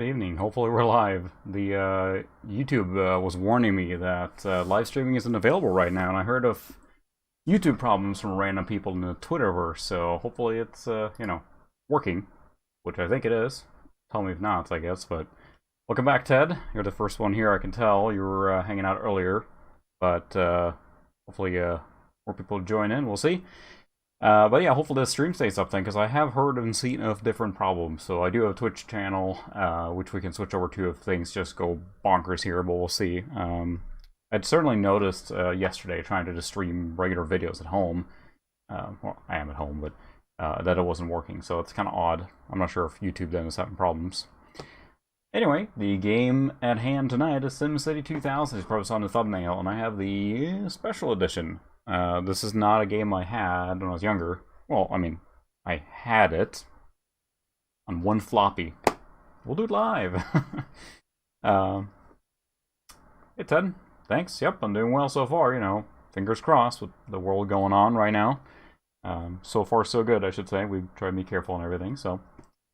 Good evening. Hopefully we're live. The YouTube was warning me that live streaming isn't available right now, and I heard of YouTube problems from random people in the Twitterverse. So hopefully it's working, which I think it is. Tell me if not, I guess. But welcome back, Ted. You're the first one here. I can tell you were hanging out earlier, but hopefully more people join in. We'll see. But yeah, hopefully this stream stays up then, because I have heard and seen of different problems. So I do have a Twitch channel, which we can switch over to if things just go bonkers here, but we'll see. I'd certainly noticed yesterday trying to just stream regular videos at home. Well, I am at home, but that it wasn't working, so it's kind of odd. I'm not sure if YouTube then is having problems. Anyway, the game at hand tonight is SimCity 2000. You probably saw in the thumbnail, and I have the special edition. This is not a game I had when I was younger. Well, I mean, I had it on one floppy. We'll do it live. Hey, Ted. Thanks. Yep, I'm doing well so far, Fingers crossed with the world going on right now. So far, so good, I should say. We've tried to be careful and everything, so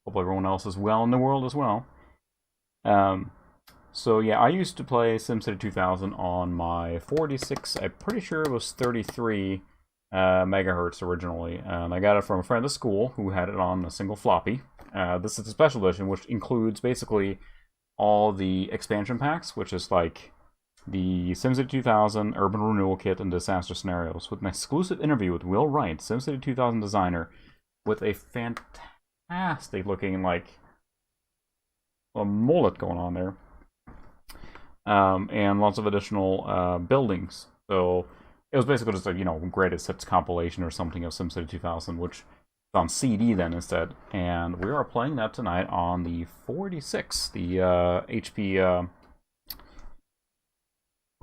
hopefully everyone else is well in the world as well. So yeah, I used to play SimCity 2000 on my 46, I'm pretty sure it was 33 megahertz originally, and I got it from a friend at school who had it on a single floppy. This is the special edition, which includes basically all the expansion packs, which is like the SimCity 2000, Urban Renewal Kit, and Disaster Scenarios, with an exclusive interview with Will Wright, SimCity 2000 designer, with a fantastic looking, like, a mullet going on there. And lots of additional buildings. So it was basically just a greatest hits compilation or something of SimCity 2000, which is on CD then instead. And we are playing that tonight on the 46, the HP,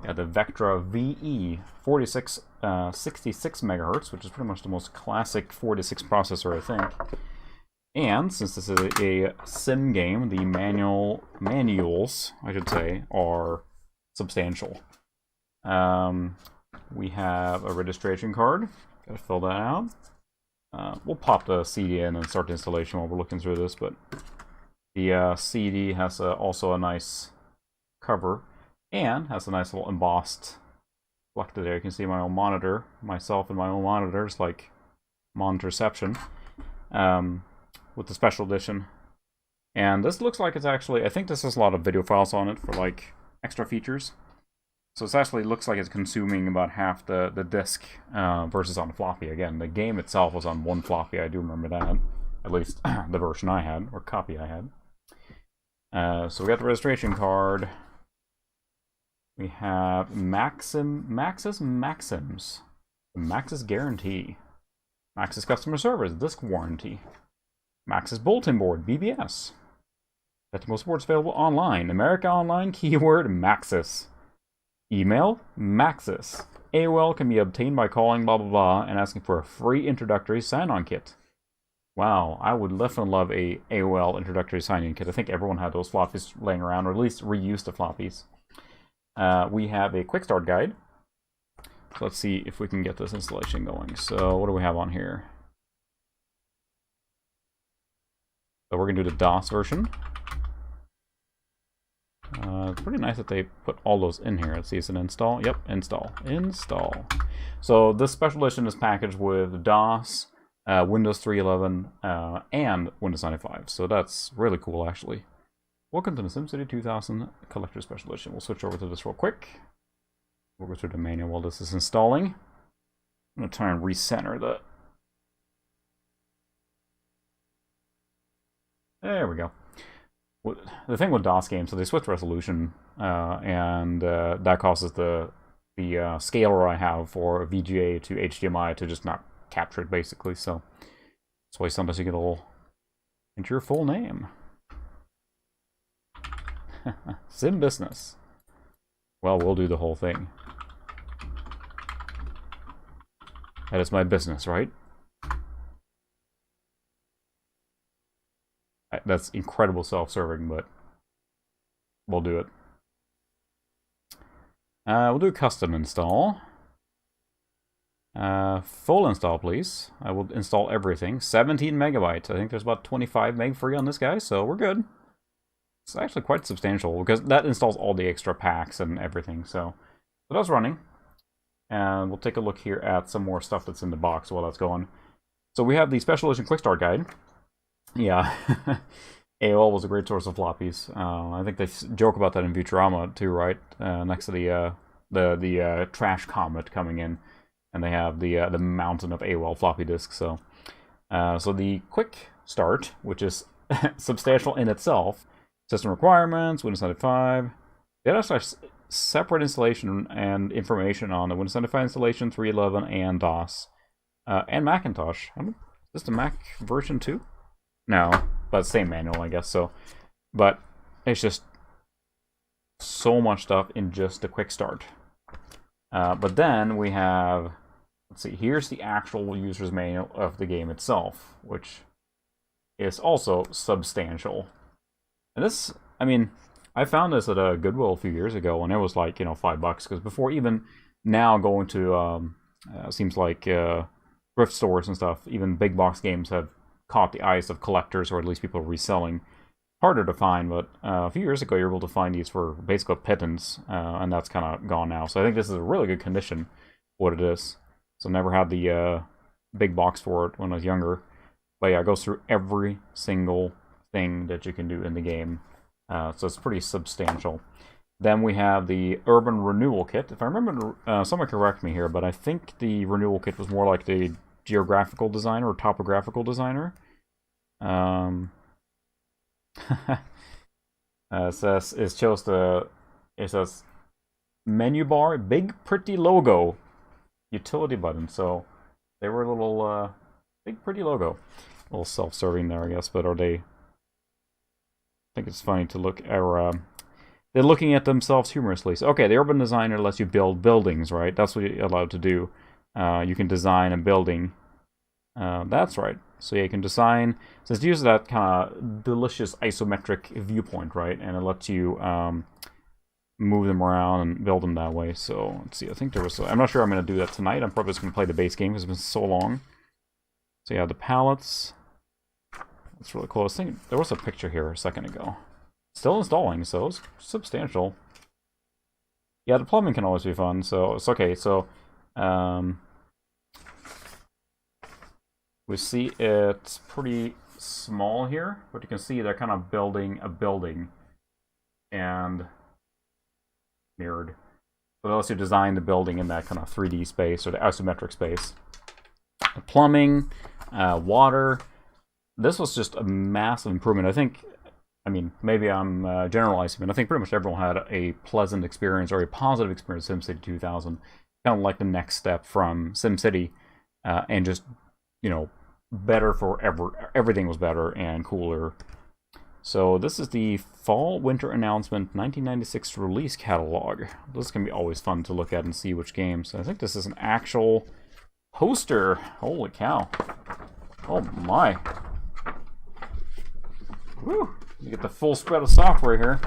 the Vectra VE 46, 66 megahertz, which is pretty much the most classic 46 processor, I think. And since this is a sim game, the manuals, I should say, are substantial. We have a registration card. Gotta fill that out. We'll pop the CD in and start the installation while we're looking through this, but the CD has also a nice cover and has a nice little embossed reflected there. You can see my own monitor, myself and my own monitors, like monitorception. With the special edition. And this looks like it's actually, I think this has a lot of video files on it for like extra features. So it actually looks like it's consuming about half the disc versus on floppy. Again, the game itself was on one floppy, I do remember that. At least the version I had, or copy I had. So we got the registration card. We have Maxims. The Maxis Guarantee. Maxis Customer Service, Disc Warranty. Maxis Bulletin Board, BBS. Technical support's available online. America Online, keyword Maxis. Email, Maxis. AOL can be obtained by calling blah blah blah and asking for a free introductory sign-on kit. Wow, I would definitely love a AOL introductory sign-in kit. I think everyone had those floppies laying around, or at least reused the floppies. We have a quick start guide. So let's see if we can get this installation going. So what do we have on here? So we're going to do the DOS version. It's pretty nice that they put all those in here. Let's see, is it install? Yep, install. Install. So this special edition is packaged with DOS, Windows 3.11, and Windows 95. So that's really cool, actually. Welcome to the SimCity 2000 Collector Special Edition. We'll switch over to this real quick. We'll go through the manual while this is installing. I'm going to try and recenter the... There we go. The thing with DOS games, so they switch resolution, and that causes the scaler I have for VGA to HDMI to just not capture it, basically. So that's why sometimes you get a little into your full name. Sim business. Well, we'll do the whole thing. That is my business, right? That's incredible self-serving, but we'll do it. We'll do a custom install. Full install, please. I will install everything. 17 megabytes. I think there's about 25 meg free on this guy, so we're good. It's actually quite substantial, because that installs all the extra packs and everything, so that's running. And we'll take a look here at some more stuff that's in the box while that's going. So we have the Special Edition Quick Start Guide. Yeah, AOL was a great source of floppies. I think they joke about that in Futurama too, right? Next to the trash comet coming in, and they have the mountain of AOL floppy disks. So the Quick Start, which is substantial in itself. System requirements, Windows 95. They actually have separate installation and information on the Windows 95 installation, 3.11, and DOS. And Macintosh. Is this the Mac version 2? No, but same manual, I guess. So, but it's just so much stuff in just the Quick Start. But then we have, let's see, here's the actual user's manual of the game itself, which is also substantial. And this, I mean, I found this at a Goodwill a few years ago, and it was like, $5, because before even now going to, seems like thrift stores and stuff, even big box games have caught the eyes of collectors, or at least people reselling. Harder to find, but a few years ago you were able to find these for basically pittance, and that's kind of gone now. So I think this is a really good condition, what it is. So never had the big box for it when I was younger. But yeah, it goes through every single thing that you can do in the game. So it's pretty substantial. Then we have the Urban Renewal Kit. If I remember, someone correct me here, but I think the Renewal Kit was more like the geographical designer or topographical designer. It says menu bar, big pretty logo, utility button. So they were a little big pretty logo, a little self-serving there, I guess. But are they? I think it's funny to look at. They're looking at themselves humorously. So, okay, the urban designer lets you build buildings, right? That's what you're allowed to do. You can design a building. That's right. So yeah, you can design. So it uses that kind of delicious isometric viewpoint, right? And it lets you move them around and build them that way. So let's see. I think there was. I'm not sure I'm going to do that tonight. I'm probably just going to play the base game because it's been so long. So yeah, the palettes. That's really close. I think there was a picture here a second ago. Still installing, so it's substantial. Yeah, the plumbing can always be fun, so it's okay. So, we see it's pretty small here, but you can see they're kind of building a building and mirrored. So it lets you design the building in that kind of 3D space or the isometric space. The plumbing, water. This was just a massive improvement. I mean, maybe I'm generalizing, but I think pretty much everyone had a pleasant experience or a positive experience with SimCity 2000. Kind of like the next step from SimCity, and just, better forever. Everything was better and cooler. So this is the Fall-Winter Announcement 1996 release catalog. This can be always fun to look at and see which games. I think this is an actual poster. Holy cow. Oh my. Woo! You get the full spread of software here.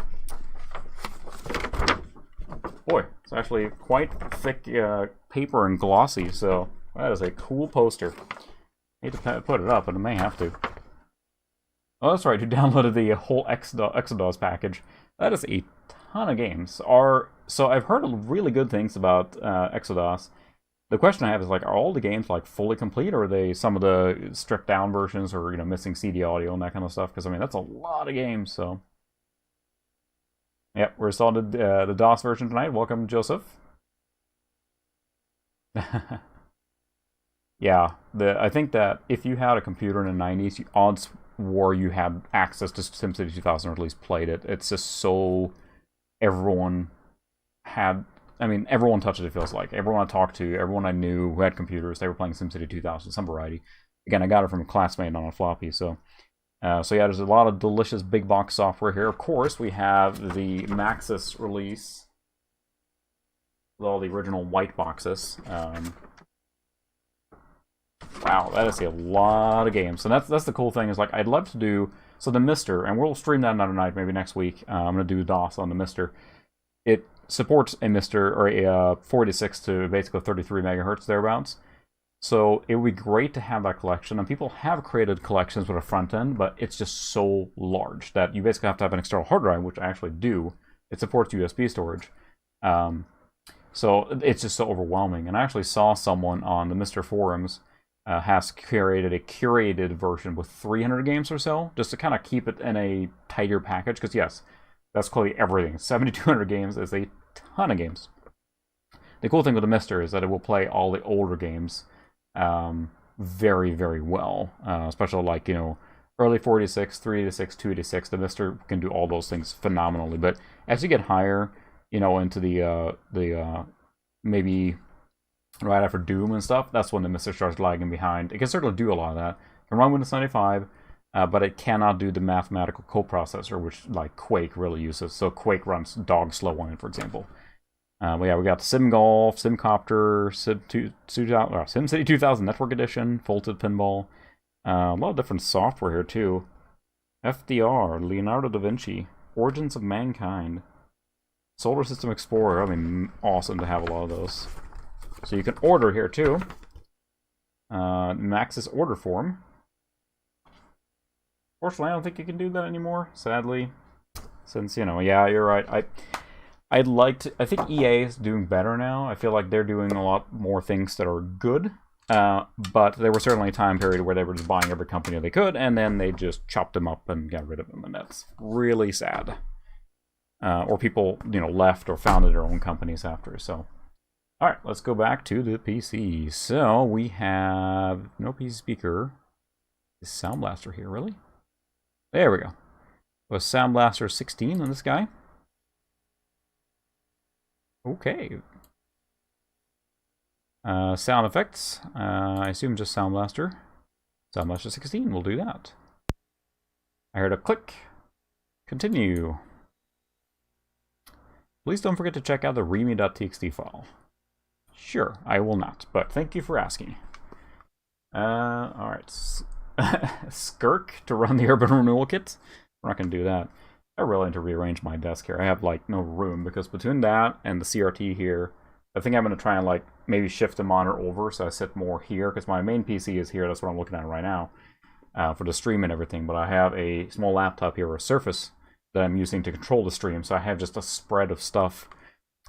Boy, it's actually quite thick paper and glossy, so that is a cool poster. I hate to put it up, but I may have to. Oh, that's right, you downloaded the whole Exodus package. That is a ton of games. So I've heard really good things about Exodus. The question I have is, are all the games, fully complete, or are they some of the stripped-down versions, or, missing CD audio and that kind of stuff? Because, that's a lot of games, so... Yep, we're installing the DOS version tonight. Welcome, Joseph. Yeah, I think that if you had a computer in the 90s, odds were you had access to SimCity 2000, or at least played it. It's just so... Everyone had... everyone touched it, it feels like. Everyone I talked to, everyone I knew who had computers, they were playing SimCity 2000, some variety. Again, I got it from a classmate on a floppy, so yeah, there's a lot of delicious big box software here. Of course, we have the Maxis release with all the original white boxes. Wow, that is a lot of games. So that's the cool thing, is I'd love to do... So the Mister, and we'll stream that another night, maybe next week. I'm going to do DOS on the Mister. It supports a Mister, or a 46 to basically 33 megahertz thereabouts. So it would be great to have that collection, and people have created collections with a front end, but it's just so large that you basically have to have an external hard drive, which I actually do. It supports USB storage. So it's just so overwhelming. And I actually saw someone on the Mr. Forums has curated a curated version with 300 games or so, just to kind of keep it in a tighter package, because yes, that's clearly everything. 7,200 games is a ton of games. The cool thing with the Mister is that it will play all the older games very, very well. Especially like, early 486, 386, 286. The Mister can do all those things phenomenally. But as you get higher, into the maybe right after Doom and stuff, that's when the Mister starts lagging behind. It can certainly do a lot of that. It can run Windows 95, but it cannot do the mathematical coprocessor, which like Quake really uses. So Quake runs dog slow on it, for example. But yeah, we got Sim Golf, SimCopter, SimCity 2000 Network Edition, Folded Pinball. A lot of different software here too. FDR, Leonardo da Vinci, Origins of Mankind, Solar System Explorer. I mean, awesome to have a lot of those. So you can order here too. Maxis order form. Fortunately, I don't think you can do that anymore, sadly. Since, yeah, you're right. I think EA is doing better now. I feel like they're doing a lot more things that are good. But there was certainly a time period where they were just buying every company they could, and then they just chopped them up and got rid of them, and that's really sad. Or people, left or founded their own companies after, so. Alright, let's go back to the PC. So, we have no PC speaker. Is Sound Blaster here, really? There we go. Was Sound Blaster 16 on this guy? Okay. Sound effects. I assume just Sound Blaster. Sound Blaster 16, we'll do that. I heard a click. Continue. Please don't forget to check out the readme.txt file. Sure, I will not, but thank you for asking. Alright. Skirk to run the Urban Renewal Kit. We're not going to do that. I really need to rearrange my desk here. I have, no room, because between that and the CRT here, I think I'm going to try and, maybe shift the monitor over so I sit more here, because my main PC is here. That's what I'm looking at right now for the stream and everything. But I have a small laptop here, a Surface, that I'm using to control the stream, so I have just a spread of stuff.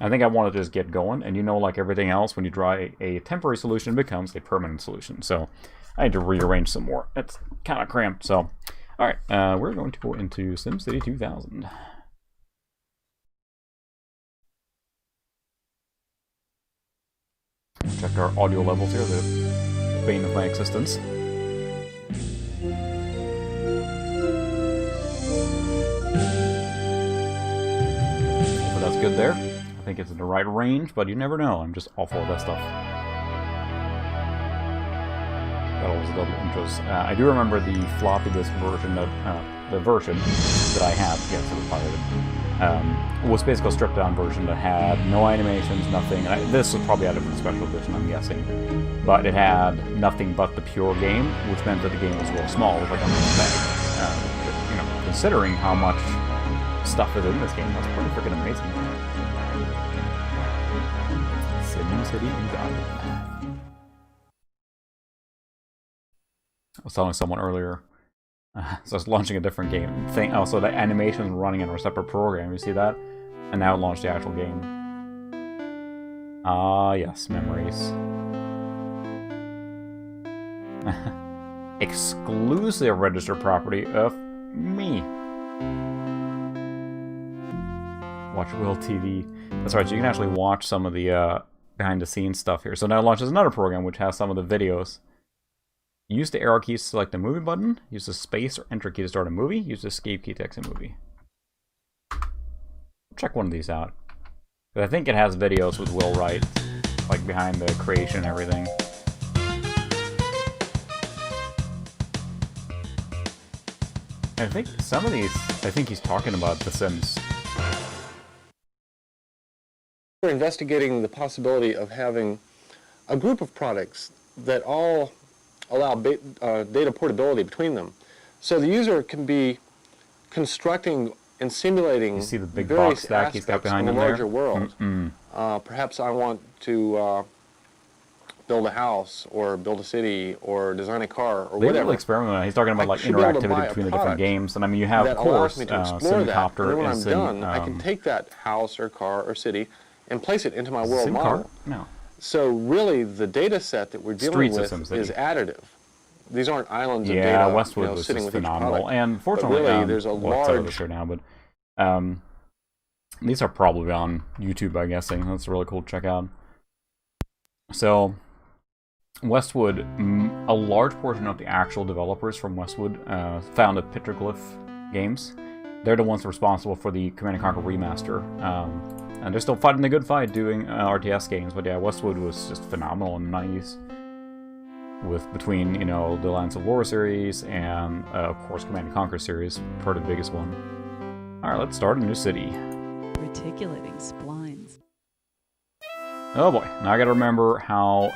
I think I want to just get going, and like everything else, when you try a temporary solution, it becomes a permanent solution. So I need to rearrange some more. It's kind of cramped, so... Alright, we're going to go into SimCity 2000. Check our audio levels here, the bane of my existence. So that's good there. I think it's in the right range, but you never know. I'm just awful at that stuff. That was double intros. I do remember the floppy disk version of the version that I had. Yes, it was pirated. Was basically a stripped down version that had no animations, nothing. And this was probably out of a special edition, I'm guessing. But it had nothing but the pure game, which meant that the game was real small. It was like a little bag. Considering how much stuff is in this game, that's pretty freaking amazing. SimCity 2000. I was telling someone earlier, so I was launching a different game thing. Oh, so the animation is running in a separate program. You see that? And now it launched the actual game. Ah, yes, memories. Exclusive registered property of me. Watch Will TV. That's right. So you can actually watch some of the behind-the-scenes stuff here. So now it launches another program which has some of the videos. Use the arrow keys to select the movie button. Use the space or enter key to start a movie. Use the escape key to exit a movie. Check one of these out. But I think it has videos with Will Wright, like behind the creation and everything. And I think some of these, I think he's talking about The Sims. We're investigating the possibility of having a group of products that all allow data portability between them. So the user can be constructing and simulating you see the big box stack he's got behind him larger there? world. Perhaps I want to build a house or build a city or design a car or They whatever. really experiment. He's talking about I like should be able to interactivity buy a between the different product games, and I mean you have, that of allows course, me to explore that, and then when I'm Simcopter done, I can take that house or car or city and place it into my world model. No. So really, the data set that we're dealing Streets of with SimCity. is additive. These aren't islands of Yeah, data, Westwood was sitting just with each phenomenal, product. and But fortunately, really, there's a well, it's out of large... this right now, but these are probably on YouTube, I'm guessing. That's really cool to check out. So, Westwood, a large portion of the actual developers from Westwood founded Petroglyph Games. They're the ones responsible for the Command & Conquer remaster. And they're still fighting the good fight doing RTS games, but yeah, Westwood was just phenomenal in the 90s. Between, you know, the Lands of War series and, of course, Command & Conquer series, probably the biggest one. Alright, let's start a new city. Reticulating splines. Oh boy, now I gotta remember how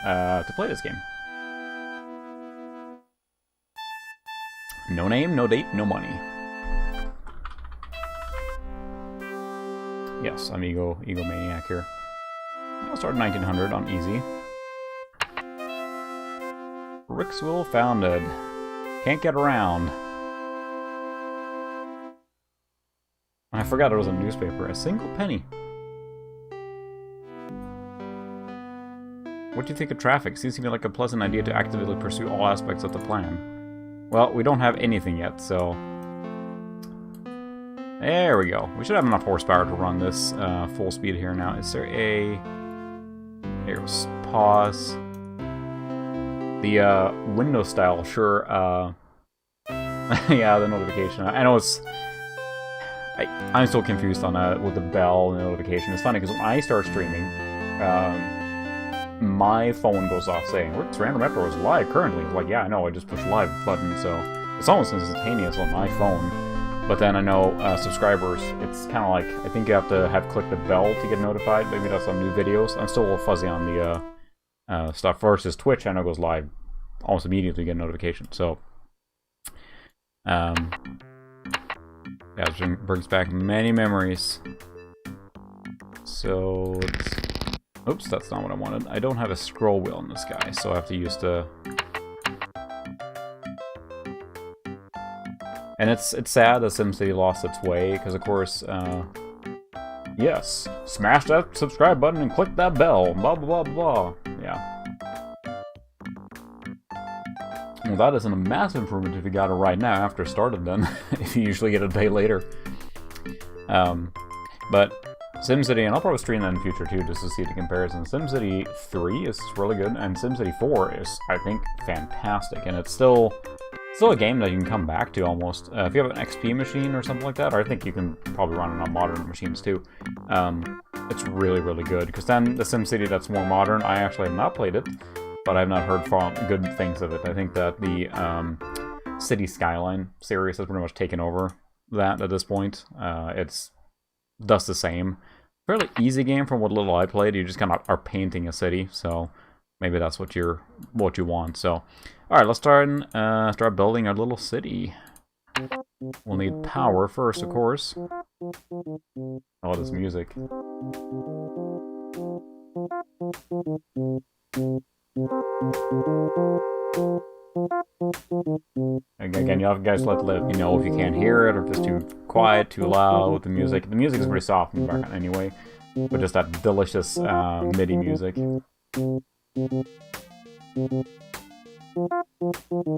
to play this game. No name, no date, no money. Yes, I'm egomaniac here. I'll start in 1900 on easy. Ricksville founded. Can't get around. I forgot it was a newspaper. A single penny. What do you think of traffic? Seems to me like a pleasant idea to actively pursue all aspects of the plan. Well, we don't have anything yet, so... There we go. We should have enough horsepower to run this full speed here now. Is there a... Here's pause. The window style, sure. Yeah, the notification. I know it's... I'm still confused on with the bell notification. It's funny because when I start streaming, my phone goes off saying, "Rick's Random Retro is live currently." It's like, yeah, I know, I just pushed live button, so it's almost instantaneous on my phone. But then I know subscribers, it's kind of like, I think you have to have clicked the bell to get notified. Maybe that's on new videos. I'm still a little fuzzy on the stuff versus Twitch. I know goes live almost immediately, you get a notification. So, yeah, it brings back many memories. So, oops, that's not what I wanted. I don't have a scroll wheel in this guy, so I have to use the... And it's sad that SimCity lost its way, because of course, yes, smash that subscribe button and click that bell, blah blah blah blah. Yeah. Well, that isn't a massive improvement if you got it right now after it started then, if you usually get it a day later. But SimCity, and I'll probably stream that in the future too, just to see the comparison. SimCity 3 is really good, and SimCity 4 is, I think, fantastic, and it's still a game that you can come back to almost. If you have an XP machine or something like that, or I think you can probably run it on modern machines too. It's really, really good, because then the SimCity that's more modern, I actually have not played it, but I've not heard good things of it. I think that the City Skyline series has pretty much taken over that at this point. It's does the same. Fairly easy game from what little I played. You just kind of are painting a city, so maybe that's what you want. So, all right, let's start building our little city. We'll need power first, of course. Oh, this music. Again, you guys let me know if you can't hear it, or if it's too quiet, too loud with the music. The music is pretty soft in the background anyway, but just that delicious MIDI music.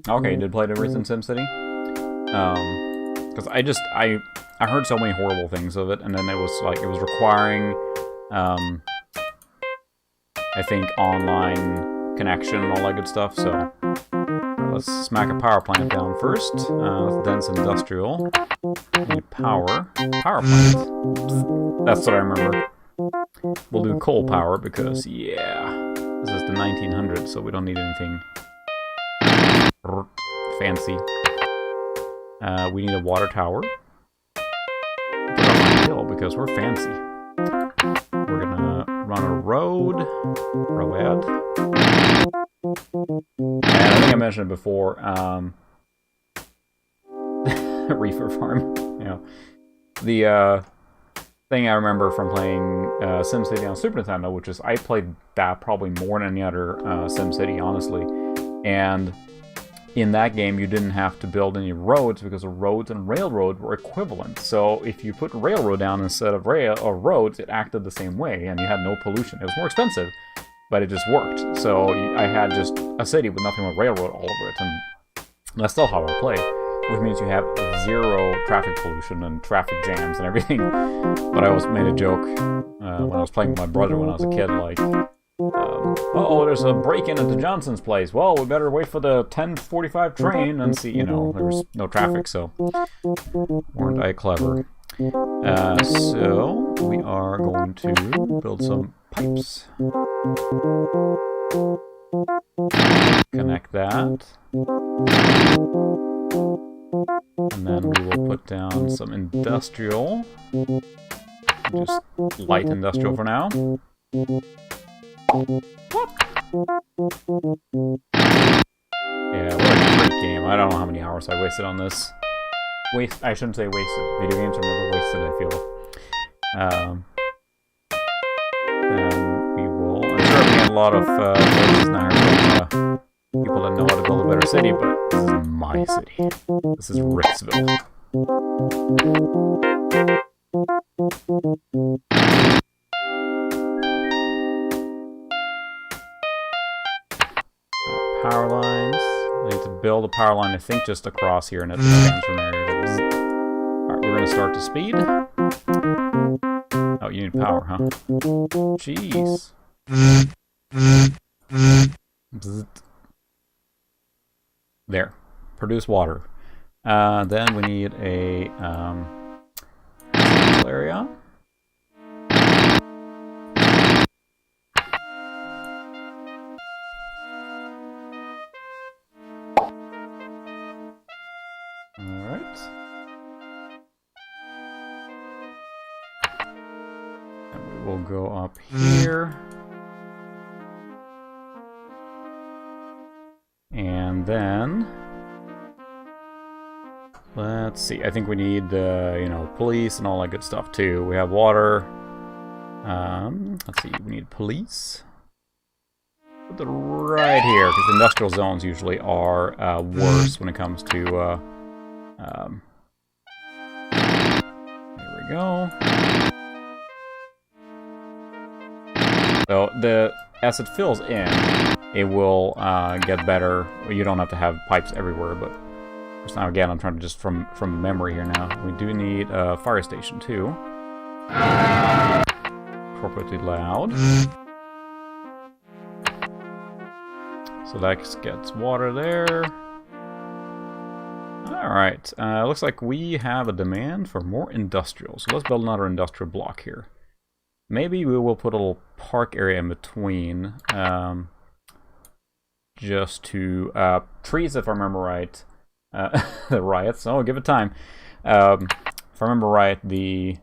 Okay, you did play the recent SimCity? Because I heard so many horrible things of it, and then it was like, it was requiring, I think, online connection and all that good stuff, so let's smack a power plant down first. Dense industrial. Need power. Power plant. That's what I remember. We'll do coal power because, yeah, this is the 1900s, so we don't need anything fancy. We need a water tower. Get on the hill because we're fancy. We're gonna run a road. Road. And I think I mentioned it before. Reefer farm. You know, the thing I remember from playing SimCity on Super Nintendo, which is, I played that probably more than any other SimCity, honestly. And in that game, you didn't have to build any roads because the roads and railroad were equivalent. So if you put railroad down instead of rail or roads, it acted the same way, and you had no pollution. It was more expensive, but it just worked. So I had just a city with nothing but railroad all over it, and that's still how I play, which means you have zero traffic pollution and traffic jams and everything. But I always made a joke when I was playing with my brother when I was a kid, like, uh-oh, there's a break-in at the Johnson's place. Well, we better wait for the 10:45 train and see, you know, there's no traffic, so weren't I clever? So we are going to build some pipes. Connect that. And then we will put down some industrial. Just light industrial for now. Yeah, what a great game. I don't know how many hours I wasted on this. I shouldn't say wasted. Video games are never wasted, I feel. Then we will... I'm sure I'm getting a lot of voices now from people that know how to build a better city, but this is my city. This is Ricksville. Power lines. I need to build a power line, I think, just across here and at the transform area. Alright, we're going to start to speed. Oh, you need power, huh? Jeez. Bzzzt. There. Produce water. Then we need a area. Alright. And we will go up here. And then let's see. I think we need you know, police and all that good stuff too. We have water. Let's see. We need police. Put it right here because industrial zones usually are worse when it comes to. There we go. So as it fills in, it will get better. You don't have to have pipes everywhere, but now again, I'm trying to just from memory here now. We do need a fire station too. Appropriately loud. So that gets water there. Alright, looks like we have a demand for more industrial. So let's build another industrial block here. Maybe we will put a little park area in between. Just to trees, if I remember right. The riots. Oh, give it time. If I remember right, the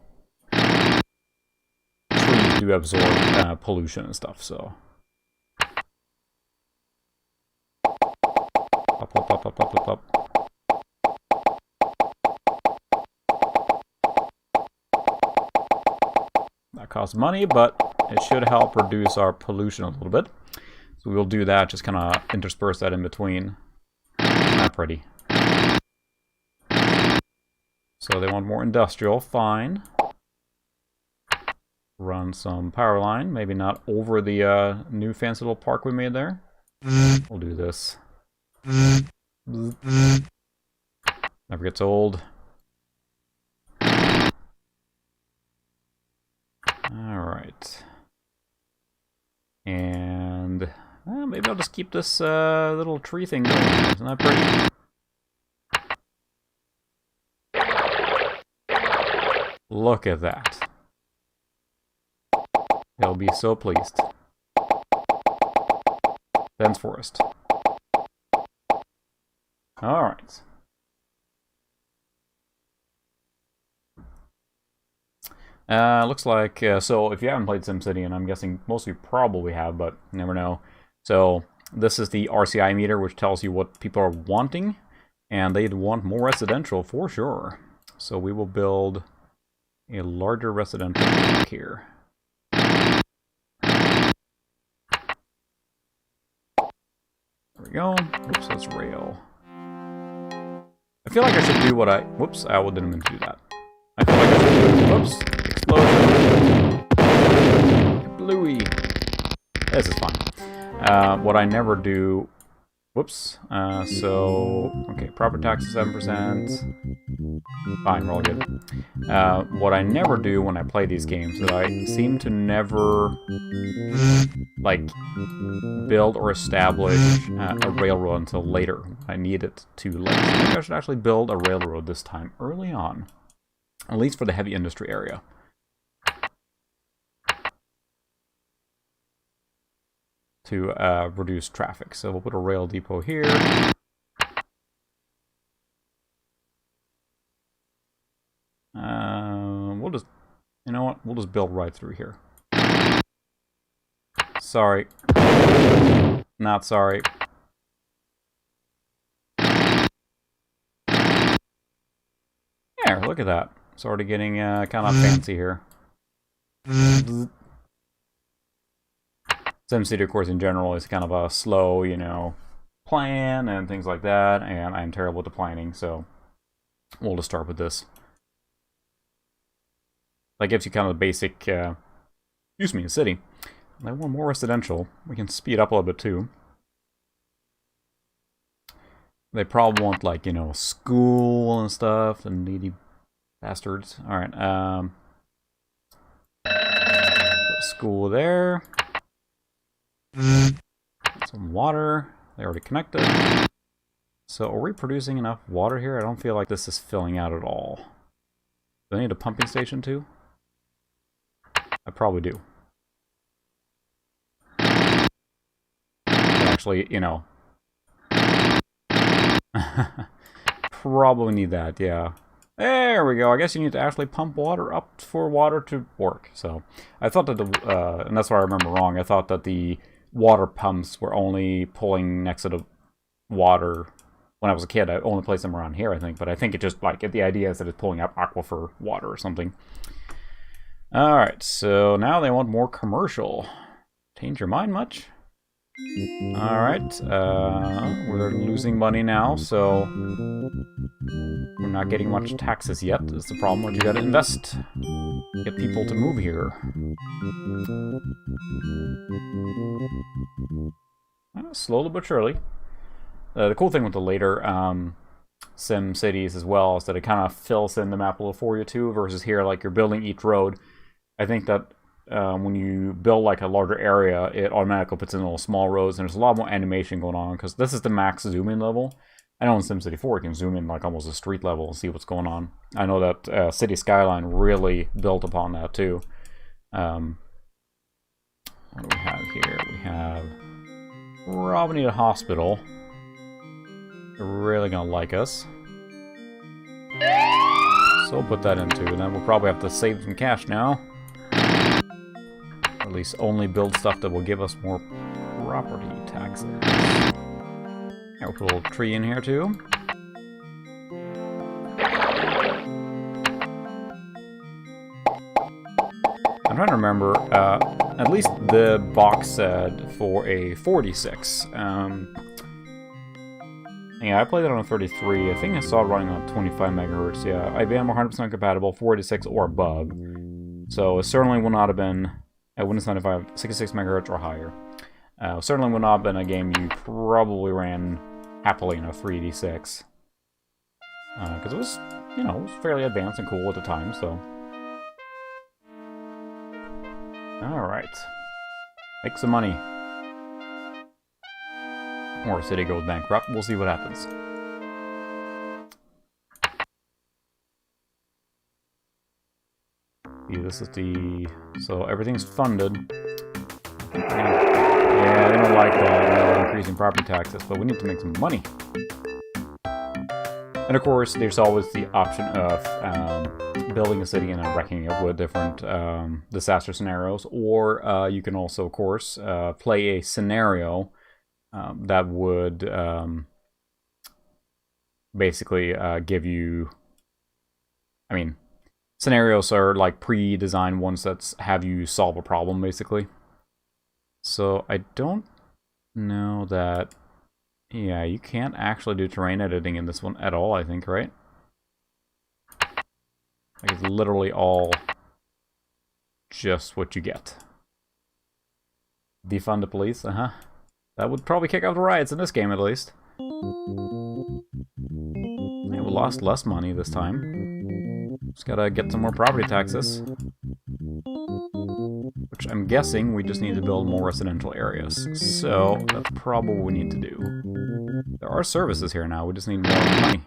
trees do absorb pollution and stuff, so. Up, up, up, up, up, up, up. That costs money, but it should help reduce our pollution a little bit. So we'll do that, just kind of intersperse that in between. Not pretty. So they want more industrial, fine. Run some power line, maybe not over the new fancy little park we made there. We'll do this. Never gets old. Alright. And maybe I'll just keep this little tree thing going. Isn't that pretty? Look at that. He'll be so pleased. Dense forest. Alright. Looks like, so if you haven't played SimCity, and I'm guessing most of you probably have, but you never know. So this is the RCI meter, which tells you what people are wanting, and they'd want more residential for sure. So we will build a larger residential block here. we go. Oops, that's rail. I feel like I should do what I... Whoops, I didn't mean to do that. I feel like I should do... Whoops, explosion. Bluey. This is fine. What I never do... Whoops. Okay, property tax is 7%. Fine, we're all good. What I never do when I play these games is I seem to never, like, build or establish a railroad until later. I need it too late. So maybe I should actually build a railroad this time early on. At least for the heavy industry area. To reduce traffic. So we'll put a rail depot here. We'll just, you know what? We'll just build right through here. Sorry. Not sorry. There, look at that. It's already getting kind of fancy here. SimCity, of course, in general, is kind of a slow, you know, plan and things like that, and I'm terrible at planning, so we'll just start with this. That gives you kind of the basic, excuse me, a city. And I want more residential. We can speed up a little bit, too. They probably want, like, you know, school and stuff, and needy bastards. Alright, school there. Some water. They already connected. So are we producing enough water here? I don't feel like this is filling out at all. Do I need a pumping station too? I probably do. Actually, you know. Probably need that, yeah. There we go. I guess you need to actually pump water up for water to work. So I thought that and that's why I remember wrong. I thought that the water pumps were only pulling next to the water. When I was a kid, I only placed them around here, I think. But I think it just, like, the idea is that it's pulling up aquifer water or something. Alright, so now they want more commercial. Change your mind much? Alright, we're losing money now, so we're not getting much taxes yet. That's the problem, but you gotta invest. Get people to move here. Slowly but surely. The cool thing with the later Sim cities as well is that it kind of fills in the map a little for you too, versus here, like, you're building each road. I think that when you build, like, a larger area, it automatically puts in little small roads, and there's a lot more animation going on, because this is the max zoom-in level. I know in SimCity 4 you can zoom in, like, almost a street level and see what's going on. I know that City Skyline really built upon that too. What do we have here? We have... probably need a hospital. They're really gonna like us. So we'll put that into, and then we'll probably have to save some cash now. Or at least only build stuff that will give us more property taxes. Yeah, we'll put a little tree in here too. I'm trying to remember, at least the box said for a 46. Yeah, I played it on a 33. I think I saw it running on 25 megahertz. Yeah, IBM 100% compatible, 46 or above. So it certainly would not have been at Windows 95, 66 megahertz or higher. Certainly would not have been a game you probably ran happily in a 386. Because it was, you know, it was fairly advanced and cool at the time, so... Alright. Make some money. Or city goes bankrupt. We'll see what happens. See, this is the... so everything's funded. Yeah, they don't like increasing property taxes, but we need to make some money. And of course, there's always the option of building a city and then wrecking it with different disaster scenarios. Or you can also, of course, play a scenario that would basically give you... I mean, scenarios are like pre-designed ones that have you solve a problem, basically. So I don't know that Yeah, you can't actually do terrain editing in this one at all, I think, right? Like, it's literally all just what you get. Defund the police, That would probably kick out the riots in this game, at least. Yeah, we lost less money this time. Just gotta get some more property taxes. Which I'm guessing we just need to build more residential areas. So, that's probably what we need to do. There are services here now, we just need more money.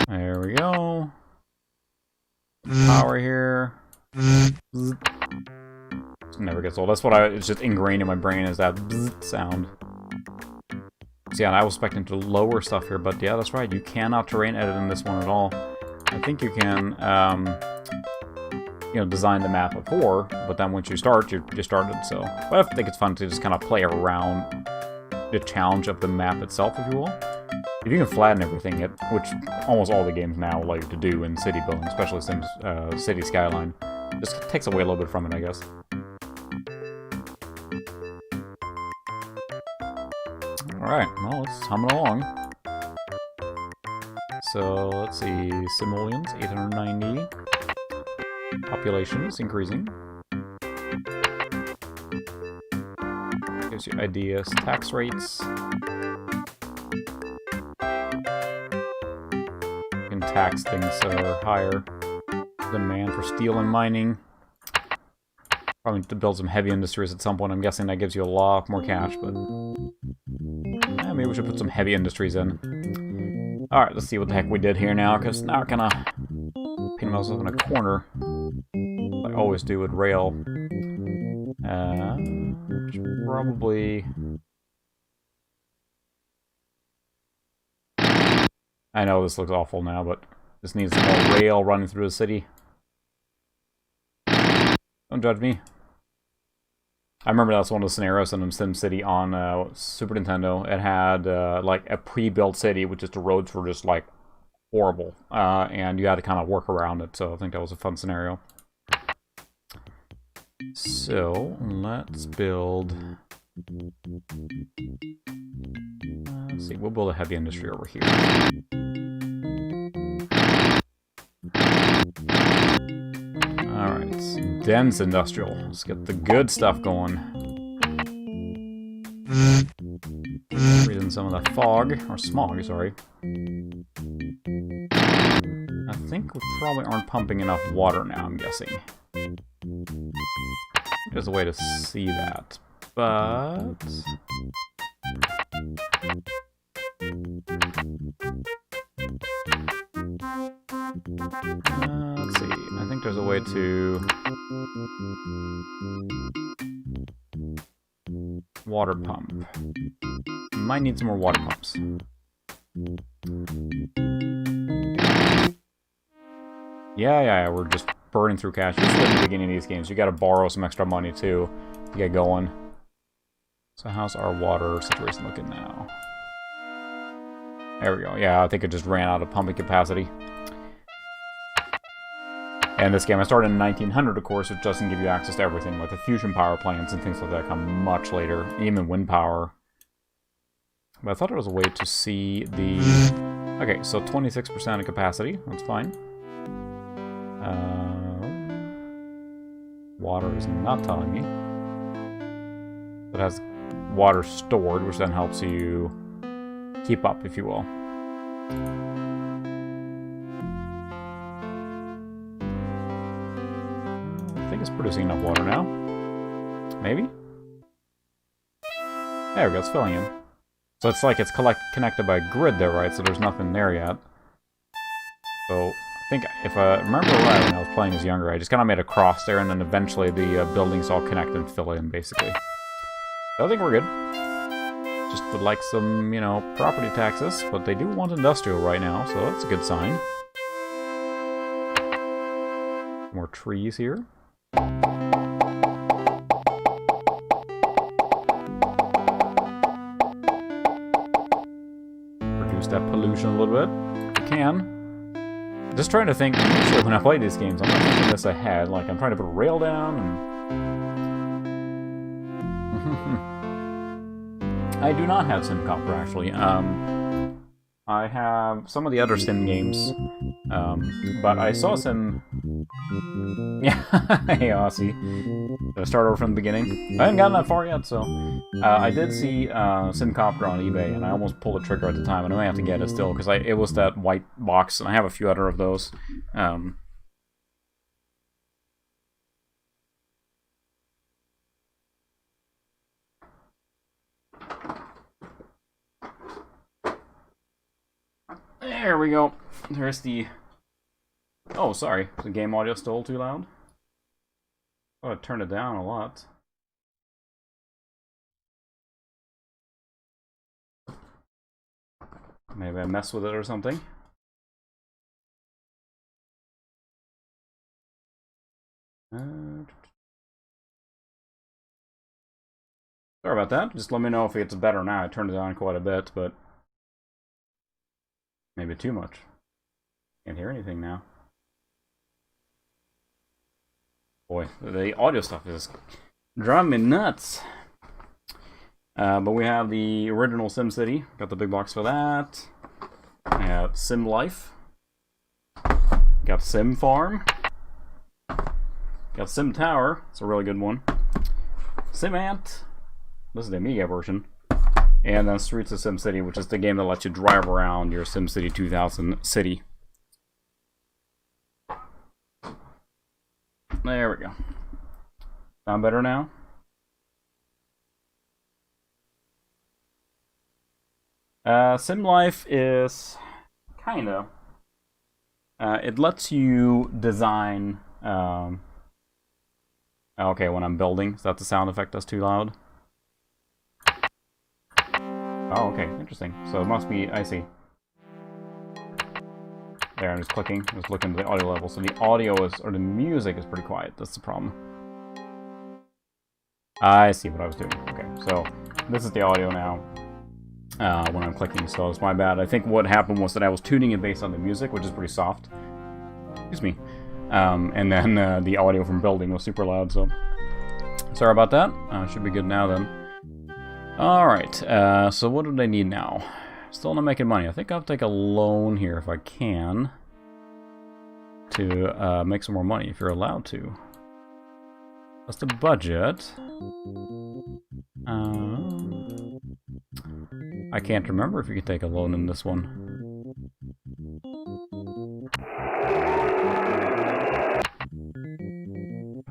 There we go. Power here. Never gets old. That's what it's just ingrained in my brain, is that bzzz sound. So yeah, and I was expecting to lower stuff here, but yeah, that's right. You cannot terrain edit in this one at all. I think you can, you know, design the map before, but then once you start, you started. So, but I think it's fun to just kind of play around the challenge of the map itself, if you will. If you can flatten everything, which almost all the games now like to do in city building, especially Sims City Skyline, just takes away a little bit from it, I guess. Alright, well, let's hum it along. So, let's see, simoleons, 890. Population is increasing. Gives you ideas, tax rates. You can tax things that are higher. Demand for steel and mining. Probably need to build some heavy industries at some point. I'm guessing that gives you a lot more cash, but... yeah, maybe we should put some heavy industries in. Alright, let's see what the heck we did here now, because now I kind of painted myself in a corner. Like I always do with rail. Probably... I know this looks awful now, but this needs some more rail running through the city. Don't judge me. I remember that's one of the scenarios in SimCity on Super Nintendo. It had like a pre-built city, which is the roads were just like horrible, and you had to kind of work around it. So I think that was a fun scenario. So let's build. Let's see. We'll build a heavy industry over here. Alright, dense industrial. Let's get the good stuff going. Breathing some of the fog, or smog, sorry. I think we probably aren't pumping enough water now, I'm guessing. There's a way to see that, but... let's see. I think there's a way to water pump. Might need some more water pumps. Yeah, we're just burning through cash. Usually at the beginning of these games, you gotta borrow some extra money too to get going. So how's our water situation looking now? There we go. Yeah, I think it just ran out of pumping capacity. And this game, I started in 1900, of course, which doesn't give you access to everything, like the fusion power plants and things like that come much later, even wind power. But I thought there was a way to see the... Okay, so 26% of capacity, that's fine. Water is not telling me. It has water stored, which then helps you keep up, if you will. I think it's producing enough water now. Maybe? There we go, it's filling in. So it's like it's connected by a grid there, right? So there's nothing there yet. So I think if I remember right when I was playing as younger, I just kind of made a cross there, and then eventually the buildings all connect and fill in, basically. So I think we're good. Just would like some, you know, property taxes, but they do want industrial right now, so that's a good sign. More trees here. Reduce that pollution a little bit, if we can. Just trying to think, usually when I play these games, I'm not thinking this ahead. Like, I'm trying to put a rail down and... I do not have SimCopter, actually. I have some of the other Sim games, but I saw some... Yeah, hey, Aussie. Did I start over from the beginning? I haven't gotten that far yet, so... I did see SimCopter on eBay, and I almost pulled the trigger at the time, and I might have to get it still, because it was that white box, and I have a few other of those. There we go. There's the... Oh, sorry. Is the game audio still too loud? Oh, I turned it down a lot. Maybe I messed with it or something. Sorry about that. Just let me know if it's better now. I turned it down quite a bit, but... maybe too much. Can't hear anything now. Boy, the audio stuff is driving me nuts. But we have the original SimCity. Got the big box for that. We have Sim Life. Got Sim Farm. Got Sim Tower. It's a really good one. Sim Ant. This is the Amiga version. And then Streets of SimCity, which is the game that lets you drive around your SimCity 2000 city. There we go. Sound better now? Sim Life is kinda. It lets you design. Okay, when I'm building, is that the sound effect that's too loud? Oh, okay, interesting. So it must be. I see. There, I'm just clicking. Just looking at the audio level. So the audio is, or the music is pretty quiet. That's the problem. I see what I was doing. Okay, so this is the audio now when I'm clicking. So it's my bad. I think what happened was that I was tuning it based on the music, which is pretty soft. Excuse me. And then the audio from building was super loud. So sorry about that. Should be good now then. All right. So what do they need now? Still not making money. I think I'll take a loan here if I can to make some more money, if you're allowed to. That's the budget. I can't remember if you can take a loan in this one.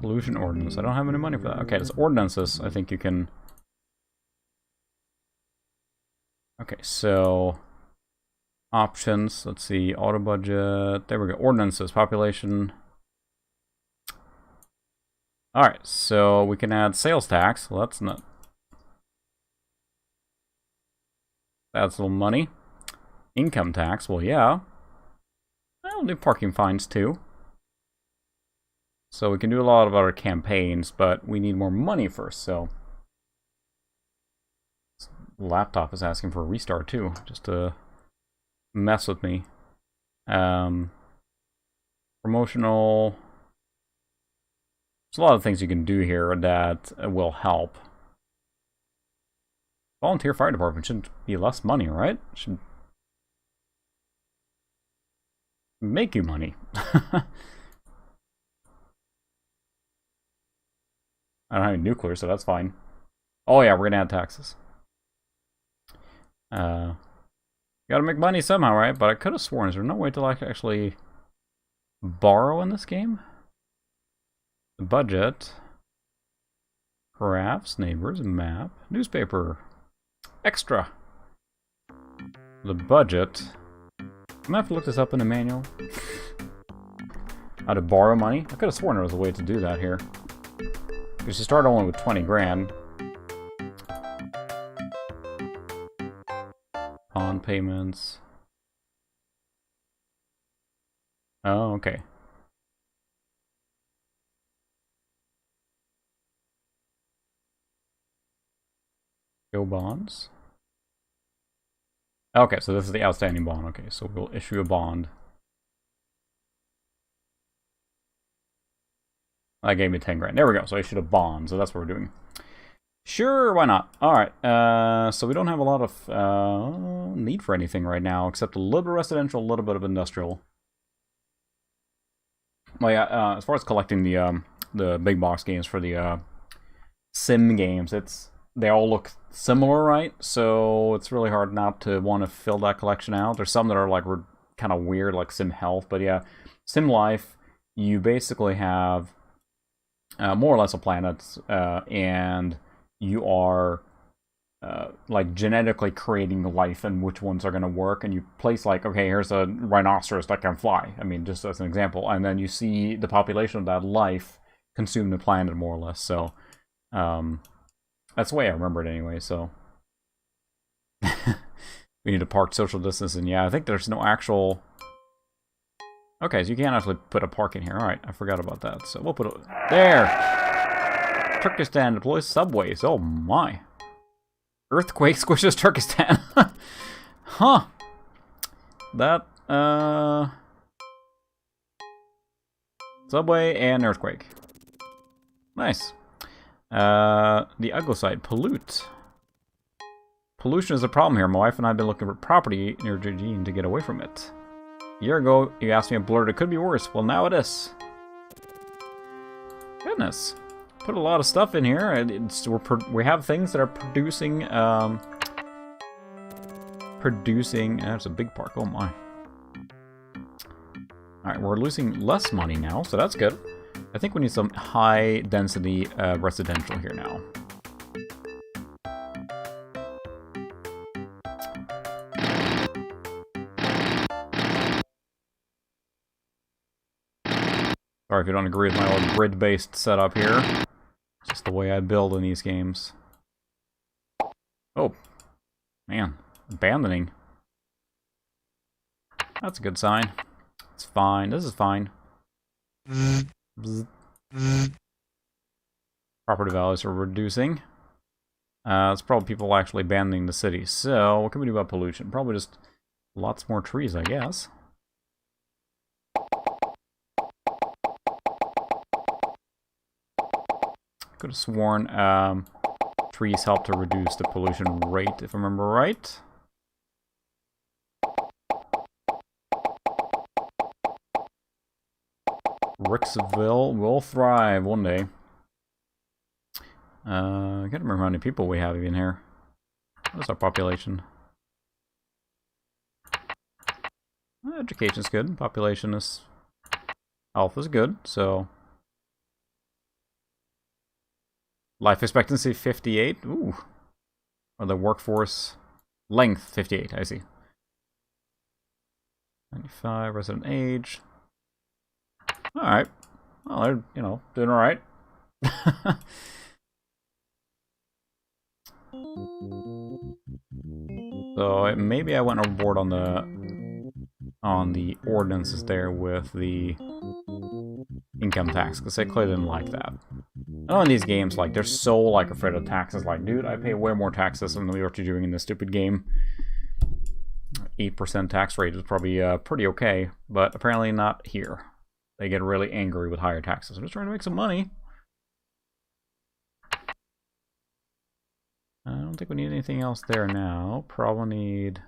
Pollution ordinance. I don't have any money for that. Okay, it's ordinances. I think you can... Okay, so options, let's see, auto budget, there we go, ordinances, population. Alright, so we can add sales tax, well that's not, that's a little money. Income tax, well yeah. I'll do parking fines too. So we can do a lot of our campaigns, but we need more money first, so. Laptop is asking for a restart too, just to mess with me. Promotional. There's a lot of things you can do here that will help. Volunteer fire department shouldn't be less money, right? Should make you money. I don't have any nuclear, so that's fine. Oh yeah, we're gonna add taxes. Gotta make money somehow, right? But I could have sworn, is there no way to like actually borrow in this game? The budget, crafts, neighbors, map, newspaper, extra. The budget. I'm gonna have to look this up in the manual. How to borrow money? I could have sworn there was a way to do that here. Because you start only with 20 grand. Pawn payments. Oh, okay. Go bonds. Okay, so this is the outstanding bond. Okay, so we'll issue a bond. That gave me 10 grand. There we go. So I issued a bond. So that's what we're doing. Sure, why not? Alright, so we don't have a lot of need for anything right now, except a little bit of residential, a little bit of industrial. Well, yeah, as far as collecting the big box games for the sim games, they all look similar, right? So it's really hard not to want to fill that collection out. There's some that are like kind of weird, like Sim Health, but yeah, Sim Life, you basically have more or less a planet, and you are like genetically creating life and which ones are going to work, and you place like, okay, here's a rhinoceros that can fly. I mean, just as an example, and then you see the population of that life consume the planet more or less. So that's the way I remember it anyway. So we need to park social distance, and yeah, I think there's no actual. Okay, so you can't actually put a park in here. All right, I forgot about that. So we'll put it there. Turkestan deploys subways. Oh my. Earthquake squishes Turkestan. Huh. That, subway and earthquake. Nice. The ugly side. Pollute. Pollution is a problem here. My wife and I have been looking for property near Eugene to get away from it. A year ago, you asked me a blurred it could be worse. Well, now it is. Goodness. Put a lot of stuff in here, and we have things that are producing, that's a big park, oh my. Alright, we're losing less money now, so that's good. I think we need some high density residential here now. Sorry if you don't agree with my old grid-based setup here. It's just the way I build in these games. Oh, man, abandoning. That's a good sign. It's fine. This is fine. Bzz. Property values are reducing. It's probably people actually abandoning the city. So, what can we do about pollution? Probably just lots more trees, I guess. Could have sworn trees help to reduce the pollution rate, if I remember right. Ricksville will thrive one day. I can't remember how many people we have even here. What's our population? Education's good. Population is... Health is good, so... Life expectancy 58. Ooh. Or the workforce length 58, I see. 95, resident age. Alright. Well, they're, you know, doing alright. So maybe I went overboard on the ordinances there with the income tax, because they clearly didn't like that. I know in these games, like, they're so, like, afraid of taxes. Like, dude, I pay way more taxes than what you're doing in this stupid game. 8% tax rate is probably pretty okay, but apparently not here. They get really angry with higher taxes. I'm just trying to make some money. I don't think we need anything else there now. Probably need...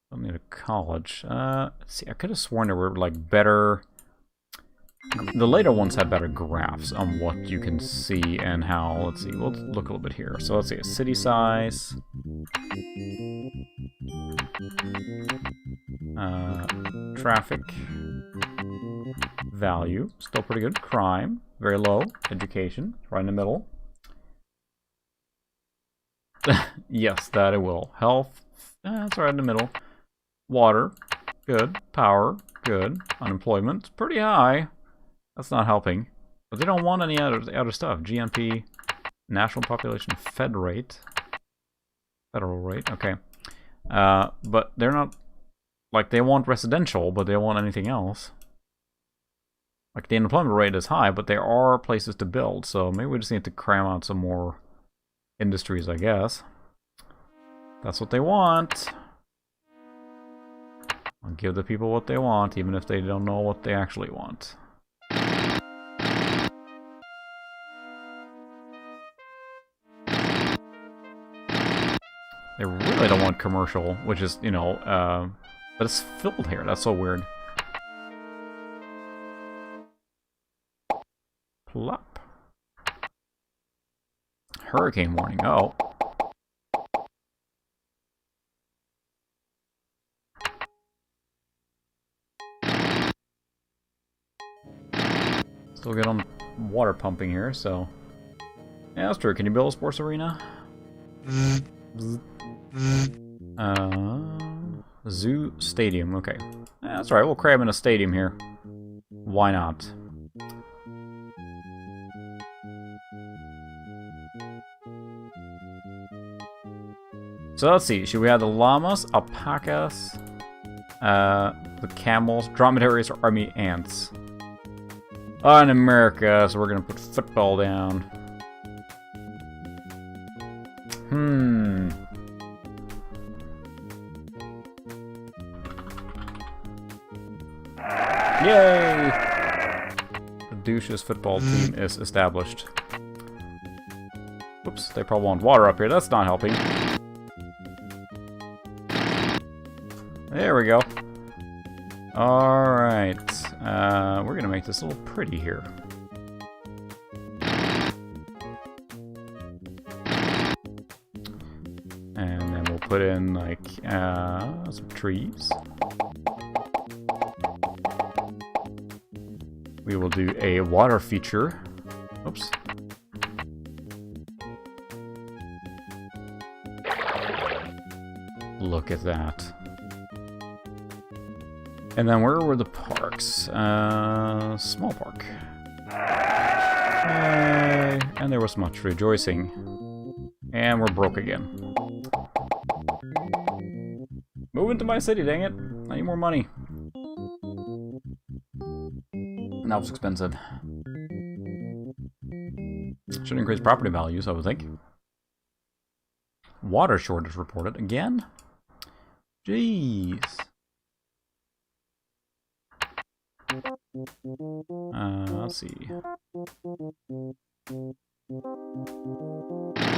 Don't need a college. Let's see, I could have sworn there were, like, better... The later ones had better graphs on what you can see and how. Let's see, we'll look a little bit here. So let's see, a city size. Traffic. Value, still pretty good. Crime, very low. Education, right in the middle. Yes, that it will. Health, that's right in the middle. Water, good. Power, good. Unemployment, pretty high. That's not helping. But they don't want any other stuff. GNP, national population, federal rate, okay. But they're not, like, they want residential, but they don't want anything else. Like, the unemployment rate is high, but there are places to build, so maybe we just need to cram out some more industries, I guess. That's what they want. I'll give the people what they want, even if they don't know what they actually want. They really don't want commercial, which is, you know, but it's filled here. That's so weird. Plop. Hurricane warning. Oh. Still good on water pumping here, so... Yeah, that's true. Can you build a sports arena? Zoo Stadium. Okay. That's right. We'll cram in a stadium here. Why not? So let's see. Should we have the llamas, alpacas, the camels, dromedaries, or army ants? Oh, in America, so we're gonna put football down. Yay! The douche's football team is established. Whoops, they probably want water up here. That's not helping. There we go. Alright. We're gonna make this a little pretty here. And then we'll put in, like, some trees. We will do a water feature. Oops. Look at that. And then where were the parks? Small park. And there was much rejoicing. And we're broke again. Move into my city, dang it. I need more money. And that was expensive. Should increase property values, I would think. Water shortage reported. Again? Jeez. Let's see.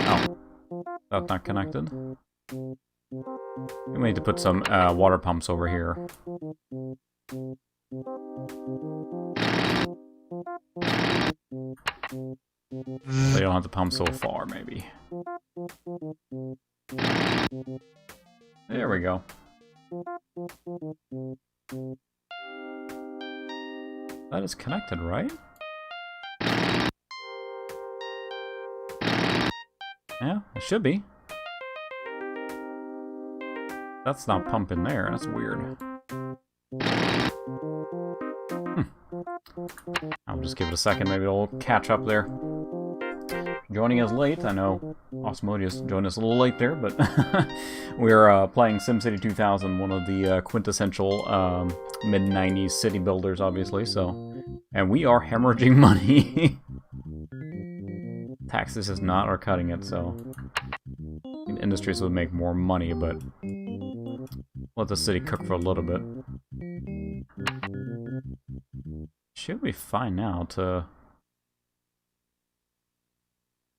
Oh. That's not connected. We need to put some water pumps over here. So you don't have to pump so far, maybe. There we go. That is connected, right? Yeah, it should be. That's not pumping there. That's weird. I'll just give it a second. Maybe it'll catch up there. Joining us late. I know Osmodius joined us a little late there, but we're playing SimCity 2000, one of the quintessential mid-90s city builders, obviously. So, and we are hemorrhaging money. Taxes is not our cutting it, so industries would make more money, but let the city cook for a little bit. Should be fine now to...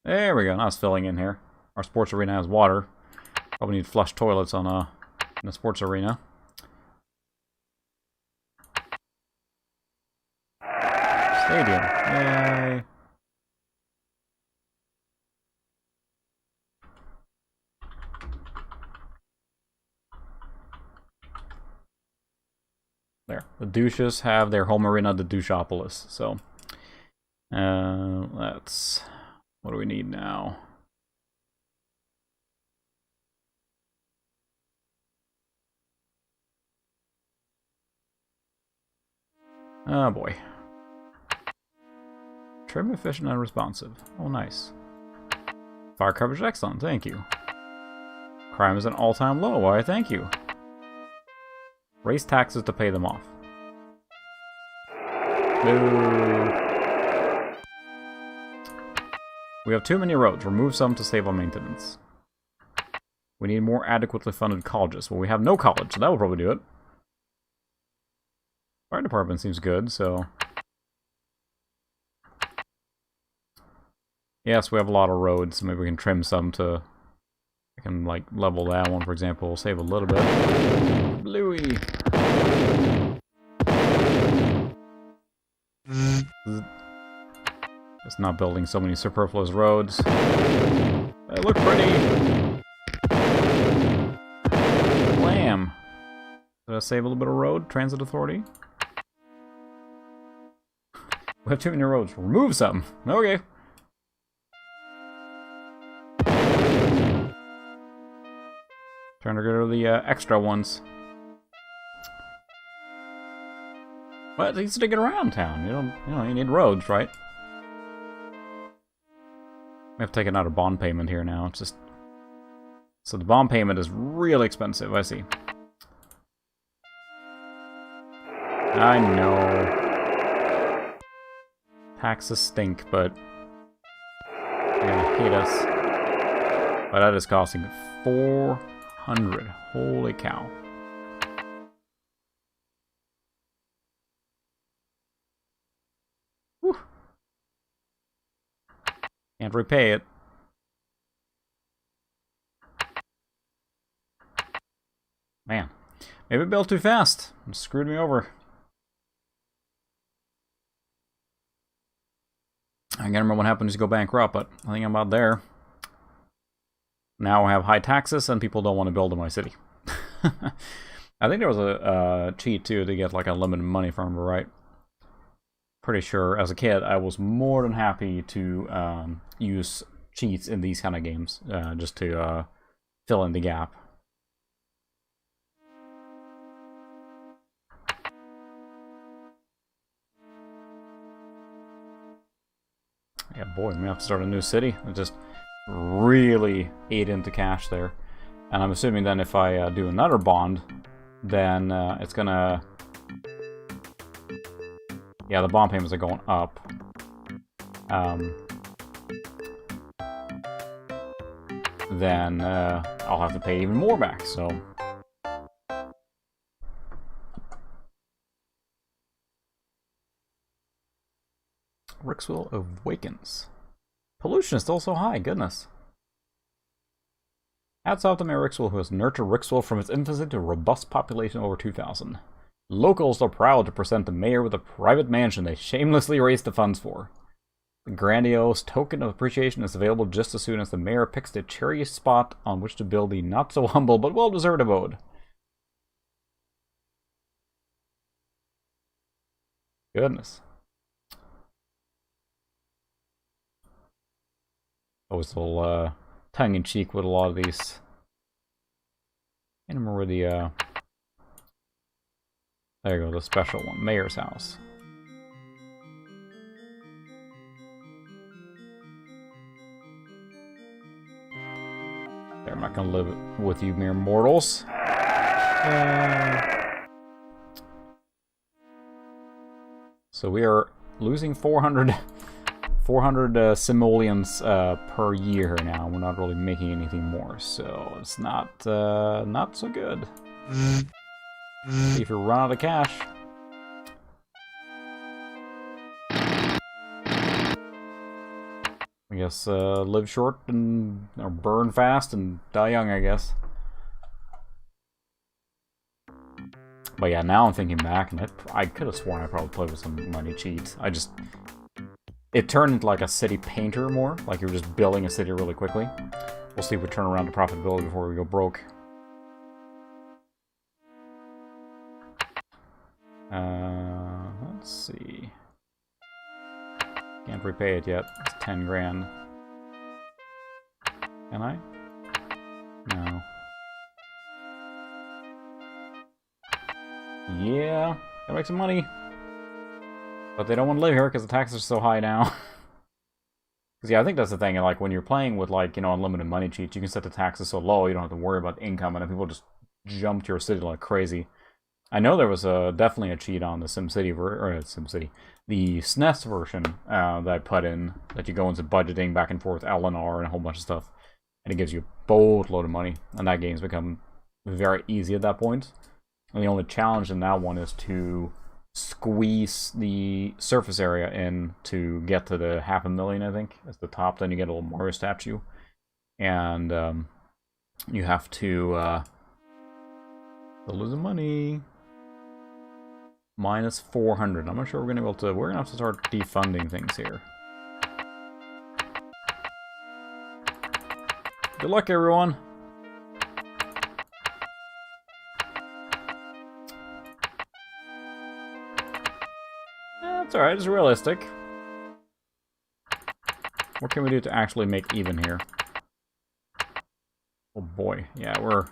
There we go, now it's filling in here. Our sports arena has water. Probably need flush toilets on in a sports arena. Stadium. Yay. There. The douches have their home arena, the Doucheopolis. So, let's... What do we need now? Oh boy. Trim, efficient, and responsive. Oh, nice. Fire coverage, excellent. Thank you. Crime is an all-time low. Why, thank you. Raise taxes to pay them off. Boo. We have too many roads. Remove some to save on maintenance. We need more adequately funded colleges. Well, we have no college, so that will probably do it. Fire department seems good, so... Yes, we have a lot of roads, so maybe we can trim some to... I can, like, level that one, for example. Save a little bit. Bluey! Just not building so many superfluous roads. They look pretty! Blam! Did I save a little bit of road? Transit Authority? We have too many roads. Remove some! Okay. Trying to get rid of the extra ones. But it's easy to get around town. You need roads, right? We have to take another bond payment here now. It's just... So the bond payment is really expensive, I see. I know. Taxes stink, but... They're gonna hate us. But that is costing 400. Holy cow. Whew. Can't repay it. Man. Maybe it built too fast. It screwed me over. I can't remember what happens if you go bankrupt, but I think I'm about there. Now I have high taxes and people don't want to build in my city. I think there was a cheat too to get like unlimited money from her, right? Pretty sure as a kid I was more than happy to use cheats in these kind of games just to fill in the gap. Yeah, boy, we have to start a new city. It just really ate into cash there. And I'm assuming then if I do another bond, then it's gonna... Yeah, the bond payments are going up. Then I'll have to pay even more back, so... Ricksville awakens. Pollution is still so high, goodness. Hats off to Mayor Ricksville, who has nurtured Ricksville from its infancy to a robust population of over 2,000. Locals are proud to present the mayor with a private mansion they shamelessly raised the funds for. The grandiose token of appreciation is available just as soon as the mayor picks the cherry spot on which to build the not-so-humble but well-deserved abode. Goodness. Always a little tongue-in-cheek with a lot of these. I can't remember the there you go, the special one, Mayor's House. There, I'm not gonna live with you mere mortals. So we are losing 400 simoleons per year now. We're not really making anything more, so it's not so good. See if you run out of cash. I guess live short and or burn fast and die young, I guess. But yeah, now I'm thinking back, and I could have sworn I probably played with some money cheats. It turned into like a city painter more, like you're just building a city really quickly. We'll see if we turn around to profitability before we go broke. Let's see. Can't repay it yet. It's 10 grand. Can I? No. Yeah, gotta make some money. But they don't want to live here because the taxes are so high now. Because yeah, I think that's the thing. Like when you're playing with like, you know, unlimited money cheats, you can set the taxes so low you don't have to worry about income, and then people just jump to your city like crazy. I know there was definitely a cheat on the the SNES version that I put in, that you go into budgeting back and forth, LNR, and a whole bunch of stuff, and it gives you a boatload of money, and that game's become very easy at that point. And the only challenge in that one is to squeeze the surface area in to get to the 500,000, I think, as the top. Then you get a little Mario statue. And you have to lose the money. Minus 400. I'm not sure we're gonna be able to. We're gonna have to start defunding things here. Good luck, everyone. That's alright, it's realistic. What can we do to actually make even here? Oh boy, yeah, we're...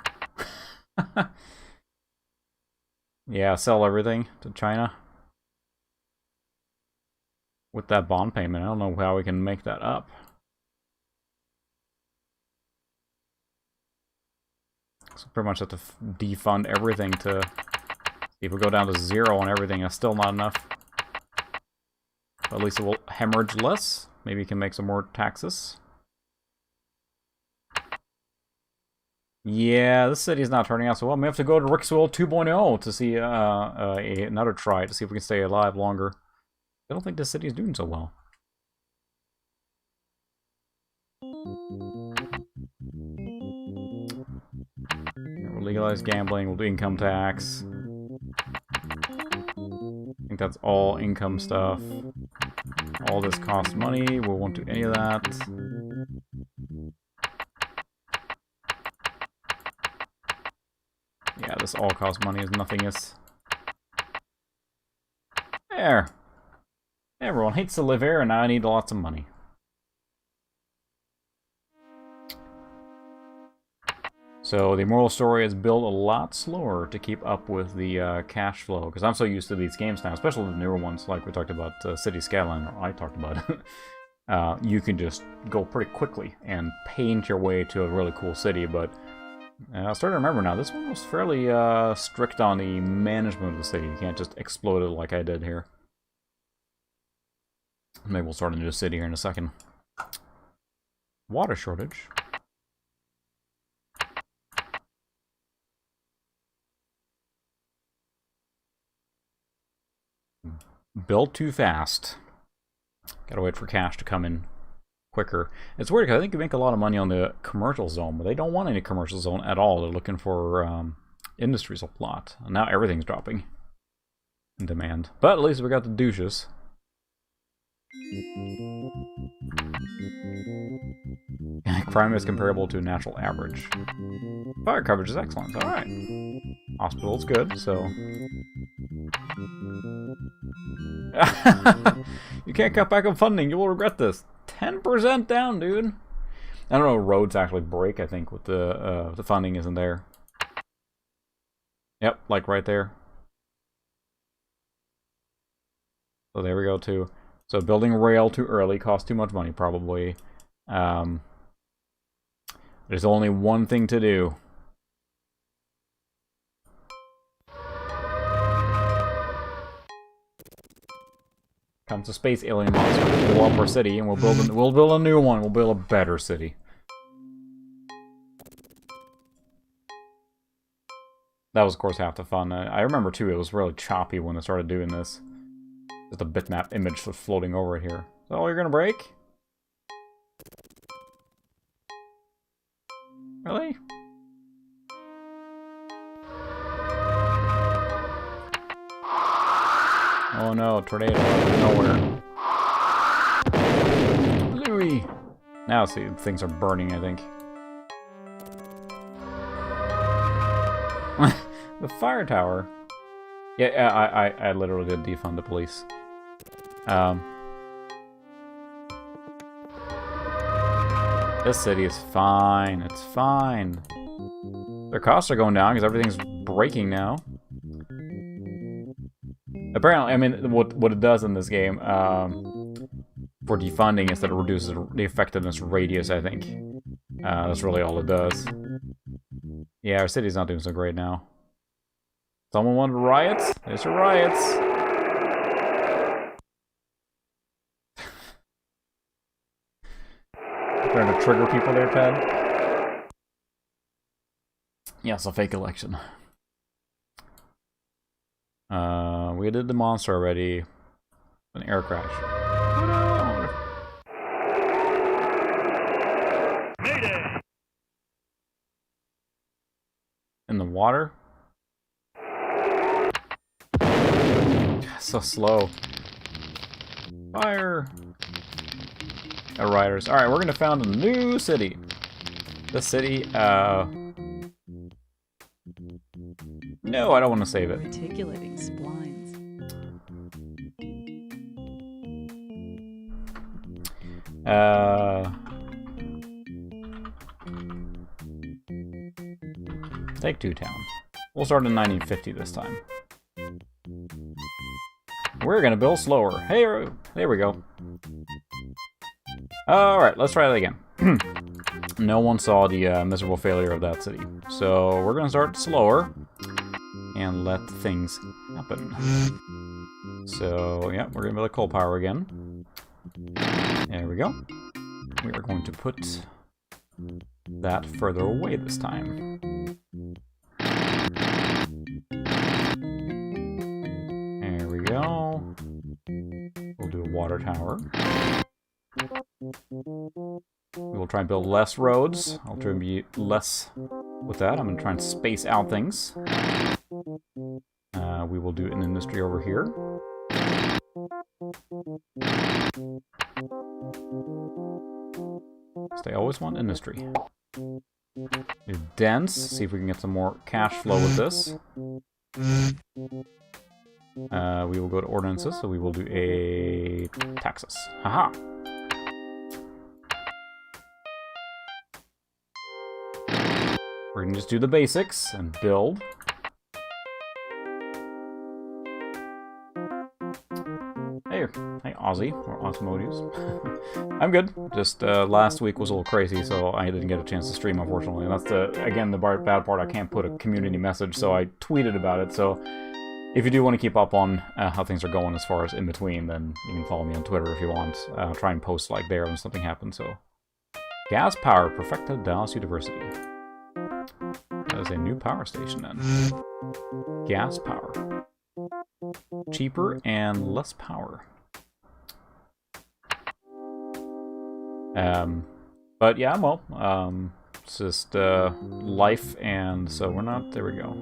yeah, sell everything to China. With that bond payment, I don't know how we can make that up. So pretty much have to defund everything to... If we go down to 0 on everything, that's still not enough. But at least it will hemorrhage less. Maybe you can make some more taxes. Yeah, this city's not turning out so well. We have to go to Rixwell 2.0 to see another try to see if we can stay alive longer. I don't think this city is doing so well. We'll legalize gambling, we'll do income tax. I think that's all income stuff. All this costs money, we won't do any of that. Yeah, this all costs money as nothing is. There. Everyone hates to live here, and now I need lots of money. So the moral story is built a lot slower to keep up with the cash flow, because I'm so used to these games now, especially the newer ones, like we talked about City Skyline, or I talked about. You can just go pretty quickly and paint your way to a really cool city, but I'm starting to remember now, this one was fairly strict on the management of the city. You can't just explode it like I did here. Maybe we'll start a new city here in a second. Water shortage. Built too fast. Gotta wait for cash to come in quicker. It's weird because I think you make a lot of money on the commercial zone, but they don't want any commercial zone at all. They're looking for industries a lot. And now everything's dropping in demand. But at least we got the douches. Crime is comparable to a natural average. Fire coverage is excellent. Alright. Hospital's good, so... You can't cut back on funding. You will regret this. 10% down, dude. I don't know. Roads actually break. I think with the funding isn't there. Yep, like right there. So there we go too. So building rail too early costs too much money probably. There's only one thing to do. Comes a space alien monster, we'll blow up our city, and we'll build a new one. We'll build a better city. That was, of course, half the fun. I remember too. It was really choppy when I started doing this. Just a bitmap image was floating over it here. Is that all you're gonna break? Really? Oh no, tornado out of nowhere. Louis! Now see, things are burning, I think. The fire tower. Yeah, I literally did defund the police. This city is fine. It's fine. Their costs are going down because everything's breaking now. Apparently, I mean, what it does in this game for defunding is that it reduces the effectiveness radius, I think. That's really all it does. Yeah, our city's not doing so great now. Someone wanted riots? There's your riots. Trying to trigger people there, Ted? Yeah, it's a fake election. We did the monster already. An air crash. Mayday! In the water? So slow. Fire! Riders. Alright, we're gonna found a new city. This city, no, I don't want to save it. Reticulating splines. Take Two Town. We'll start in 1950 this time. We're gonna build slower. Hey, there we go. Alright, let's try that again. No one saw the miserable failure of that city. So we're gonna start slower and let things happen. So, yeah, we're gonna build a coal power again. There we go. We are going to put that further away this time. There we go. We'll do a water tower. We will try and build less roads. I'll try and be less with that. I'm going to try and space out things. We will do an industry over here. They always want industry. Do dense. See if we can get some more cash flow with this. We will go to ordinances, so we will do a taxes. Haha. We're gonna just do the basics and build. Hey Aussie, or Osmotives. I'm good. Just last week was a little crazy, so I didn't get a chance to stream, unfortunately. And that's again the bad part. I can't put a community message, so I tweeted about it. So if you do want to keep up on how things are going as far as in between, then you can follow me on Twitter if you want. I'll try and post like there when something happens. So gas power perfected Dallas University. That is a new power station then. Gas power. Cheaper and less power. But yeah, well, it's just life, and so we're not. There we go.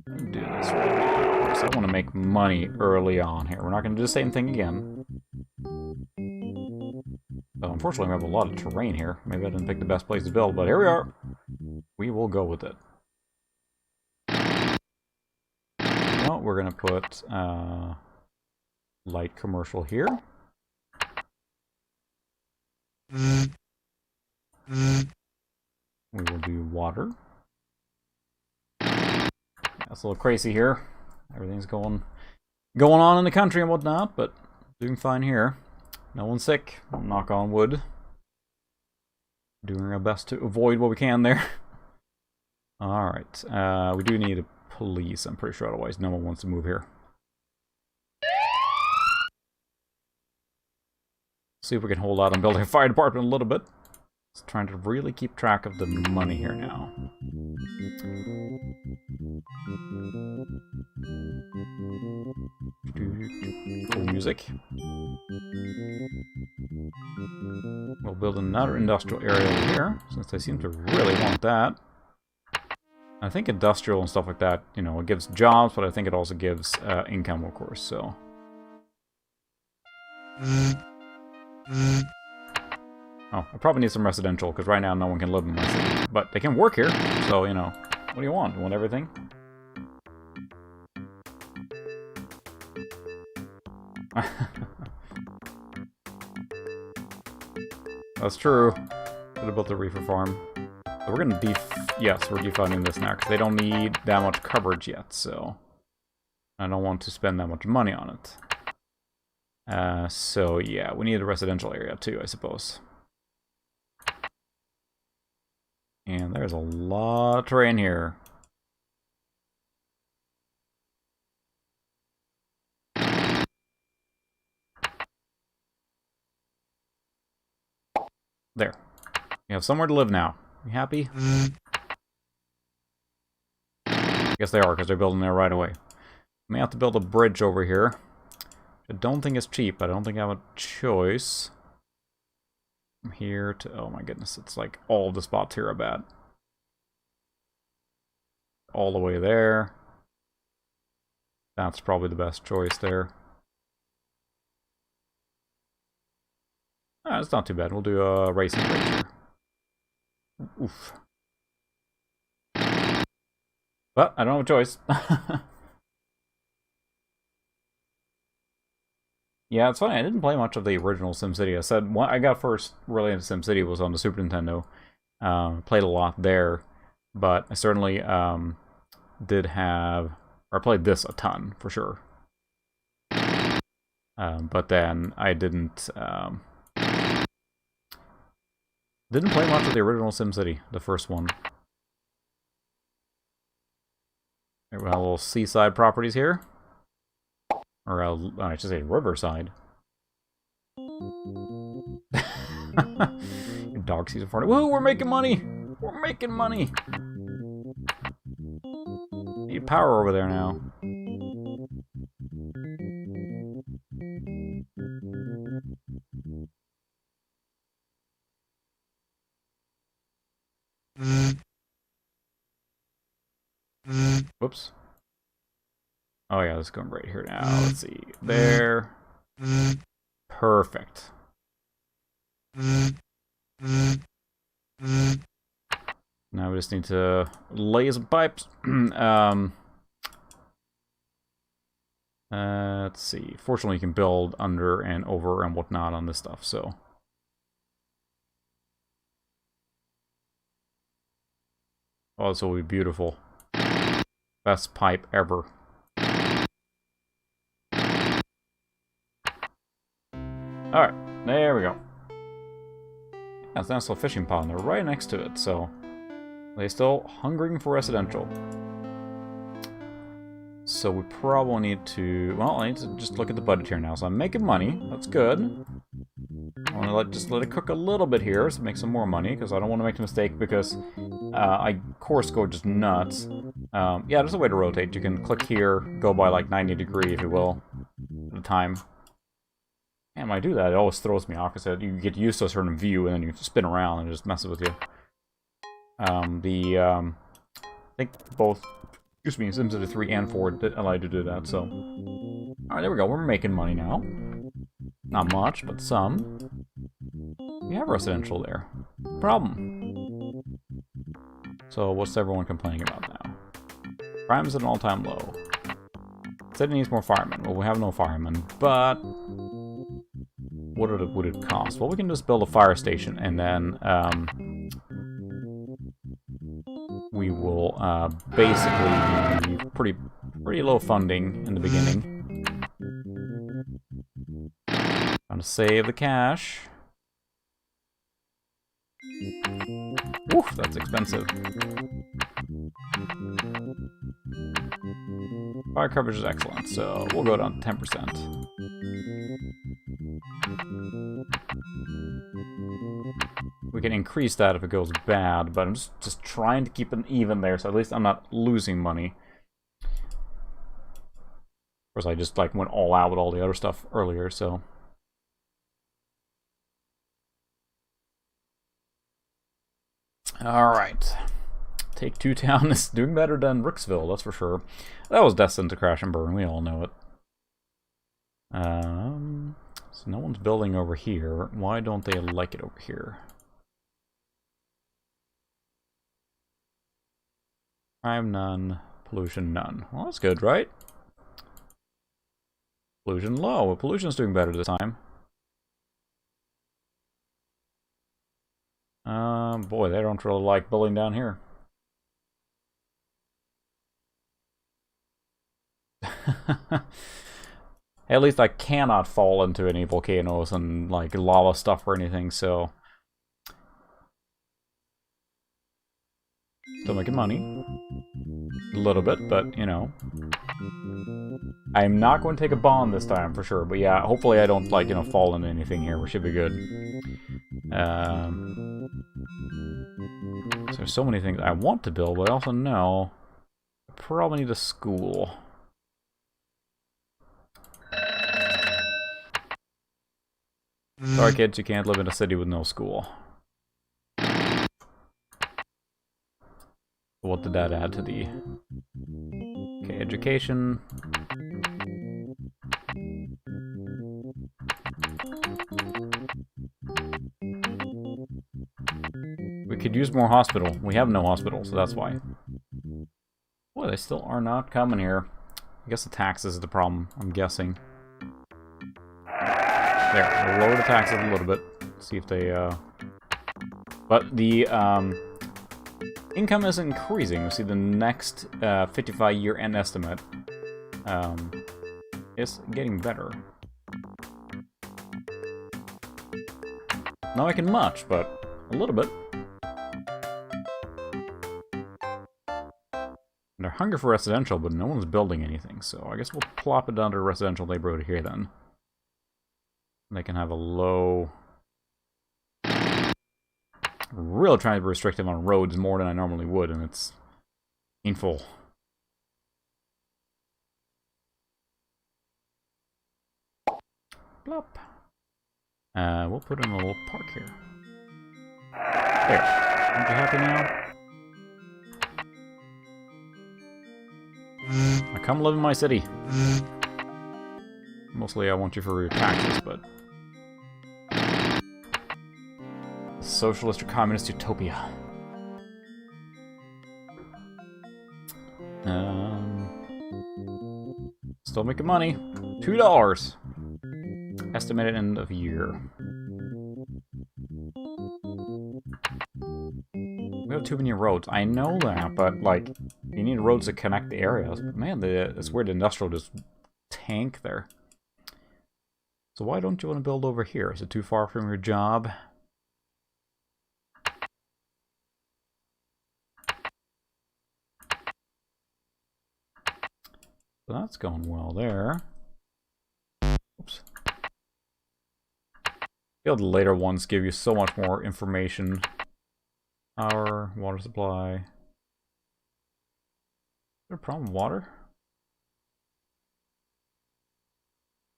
Do this right now because I want to make money early on here. We're not going to do the same thing again. So unfortunately, we have a lot of terrain here. Maybe I didn't pick the best place to build, but here we are. We will go with it. Well, we're going to put light commercial here. We will do water. That's a little crazy here. Everything's going on in the country and whatnot, but doing fine here. No one's sick. Knock on wood. Doing our best to avoid what we can there. Alright. We do need a police, I'm pretty sure, otherwise no one wants to move here. See if we can hold out on building a fire department a little bit. Just trying to really keep track of the money here now. Cool music. We'll build another industrial area over here, since they seem to really want that. I think industrial and stuff like that, you know, it gives jobs, but I think it also gives income, of course, so. Oh, I probably need some residential, because right now no one can live in my city. But they can work here, so, you know, what do you want? You want everything? That's true. Could have built a reefer farm. So we're gonna yes, we're defunding this now, because they don't need that much coverage yet, so I don't want to spend that much money on it. So yeah, we need a residential area too, I suppose. And there's a lot of terrain here. There. You have somewhere to live now. You happy? I guess they are, because they're building there right away. May have to build a bridge over here. I don't think it's cheap. I don't think I have a choice. From here to... Oh my goodness, it's like all of the spots here are bad. All the way there. That's probably the best choice there. It's not too bad. We'll do a racing bridge here. Oof. But I don't have a choice. Yeah, it's funny. I didn't play much of the original SimCity. I said what I got first really into SimCity was on the Super Nintendo. Played a lot there, but I certainly did have, or I played this a ton for sure. But then I didn't play much of the original SimCity, the first one. We have a little seaside properties here. Or I should say riverside. Dog season 40. Woo, we're making money! We're making money! Need power over there now. Whoops. Oh yeah, let's go right here now. Let's see. There. Perfect. Now we just need to lay some pipes. Let's see. Fortunately, you can build under and over and whatnot on this stuff, so... Oh, this will be beautiful. Best pipe ever. Alright, there we go. That's a nice little fishing pond. They're right next to it, so... They're still hungering for residential. So we probably need to... Well, I need to just look at the budget here now. So I'm making money. That's good. I want to just let it cook a little bit here to make some more money, because I don't want to make the mistake, because I course go just nuts. Yeah, there's a way to rotate. You can click here, go by like 90 degree, if you will, at a time. And when I do that, it always throws me off, because you get used to a certain view, and then you spin around, and it just messes with you. I think both, excuse me, SimCity 3 and 4 allow you to do that, so... Alright, there we go, we're making money now. Not much, but some. We have residential there. Problem. So, what's everyone complaining about now? Crime's at an all-time low. City needs more firemen. Well, we have no firemen, but... What would it cost? Well, we can just build a fire station, and then, we will, basically be pretty low funding in the beginning. Trying to save the cash. Woof, that's expensive. Fire coverage is excellent, so we'll go down to 10%. We can increase that if it goes bad, but I'm just trying to keep it even there, so at least I'm not losing money. Of course, I just like went all out with all the other stuff earlier, so... Alright. Take Two Town is doing better than Rooksville, that's for sure. That was destined to crash and burn, we all know it. So no one's building over here. Why don't they like it over here? Crime none, pollution none. Well, that's good, right? Pollution low. Well, pollution's doing better this time. Boy, they don't really like building down here. At least I cannot fall into any volcanoes and like lava stuff or anything, so... Still making money. A little bit, but, you know. I'm not going to take a bond this time, for sure. But yeah, hopefully I don't, like, you know, fall into anything here. We should be good. So there's so many things I want to build, but I also know I probably need a school. Sorry kids, you can't live in a city with no school. What did that add to the... Okay, education. We could use more hospital. We have no hospital, so that's why. Boy, they still are not coming here. I guess the taxes is the problem, I'm guessing. There, we'll lower the taxes a little bit. See if they, But the, income is increasing. We see the next 55-year end estimate is getting better. Not making much, but a little bit. And they're hungry for residential, but no one's building anything, so I guess we'll plop it down to a residential neighborhood here then. They can have a low... Really trying to be restrictive on roads more than I normally would, and it's painful. Plop. We'll put in a little park here. There. Aren't you happy now? I come live in my city. Mostly I want you for your taxes, but... Socialist or communist utopia. Still making money. $2. Estimated end of year. We have too many roads. I know that, but like, you need roads to connect the areas. Man, it's weird. The industrial just tank there. So why don't you want to build over here? Is it too far from your job? So that's going well there. Oops. I feel the later ones give you so much more information. Power, water supply. Is there a problem with water?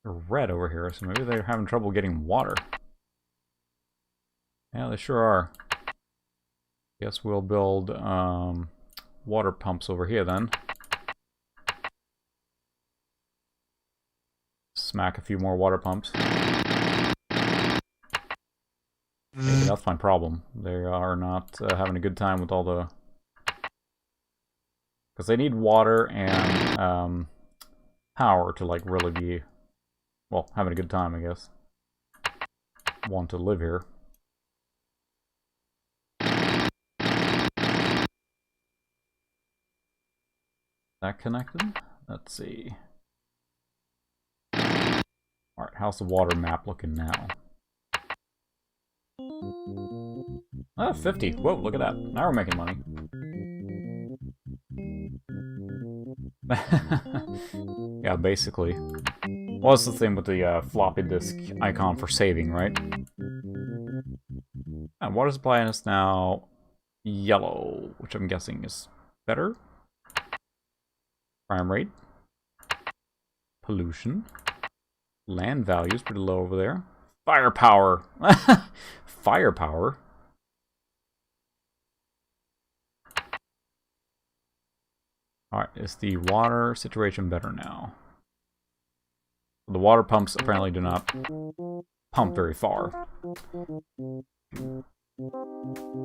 They're red over here, so maybe they're having trouble getting water. Yeah, they sure are. Guess we'll build water pumps over here then. Smack a few more water pumps. Maybe that's my problem. They are not having a good time with all the... Because they need water and power to like really be... Well, having a good time, I guess. Want to live here. That connected? Let's see. Alright, how's the water map looking now? Ah, 50. Whoa, look at that. Now we're making money. Yeah, basically. Well, that's the thing with the floppy disk icon for saving, right? And water supply is now yellow, which I'm guessing is better. Crime rate. Pollution. Land value is pretty low over there. Firepower! Firepower? Alright, is the water situation better now? The water pumps apparently do not pump very far.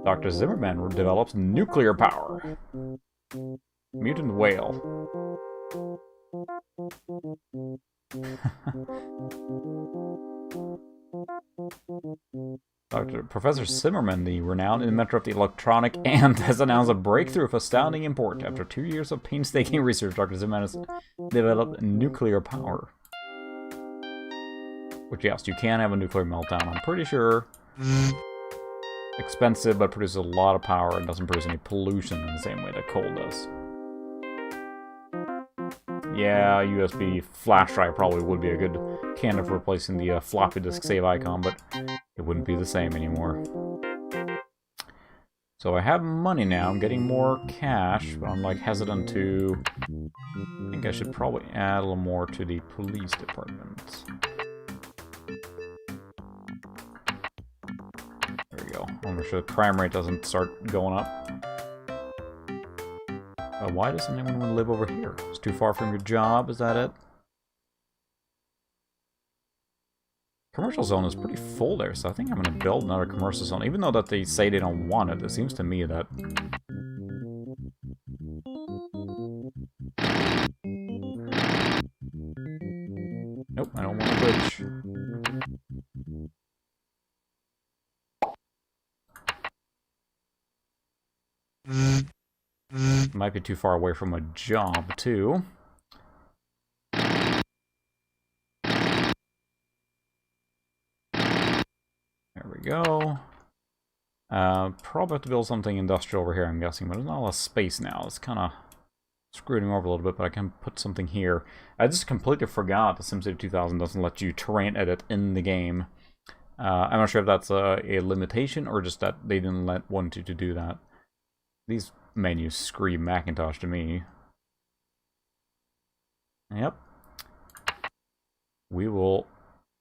Dr. Zimmerman develops nuclear power. Mutant whale. Professor Zimmerman, the renowned inventor of the electronic ant, has announced a breakthrough of astounding import. After 2 years of painstaking research, Dr. Zimmerman has developed nuclear power. Which, yes, you can have a nuclear meltdown, I'm pretty sure. Expensive, but produces a lot of power and doesn't produce any pollution in the same way that coal does. Yeah, USB flash drive probably would be a good candidate for replacing the floppy disk save icon, but it wouldn't be the same anymore. So I have money now, I'm getting more cash, but I'm like hesitant to... I think I should probably add a little more to the police department. I want to make sure the crime rate doesn't start going up. Why doesn't anyone want to live over here? It's too far from your job, is that it? Commercial zone is pretty full there, so I think I'm going to build another commercial zone. Even though that they say they don't want it, it seems to me that... Nope, I don't want a bridge. Might be too far away from a job, too. There we go. Probably have to build something industrial over here, I'm guessing, but there's not a lot of space now. It's kind of screwing me over a little bit, but I can put something here. I just completely forgot that SimCity 2000 doesn't let you terrain edit in the game. I'm not sure if that's a limitation or just that they didn't want you to do that. These menus scream Macintosh to me. Yep. We will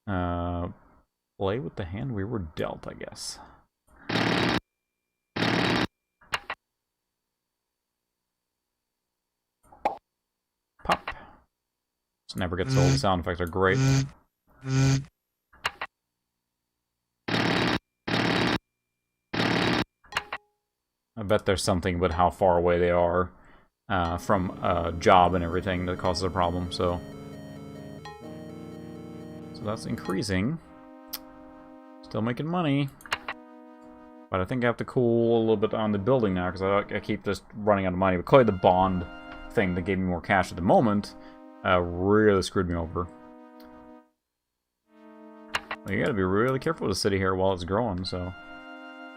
play with the hand we were dealt, I guess. Pop. This never gets old. The sound effects are great. I bet there's something about how far away they are from a job and everything that causes a problem, so that's increasing. Still making money. But I think I have to cool a little bit on the building now, because I keep just running out of money. But clearly the bond thing that gave me more cash at the moment really screwed me over. Well, you gotta be really careful with the city here while it's growing, so...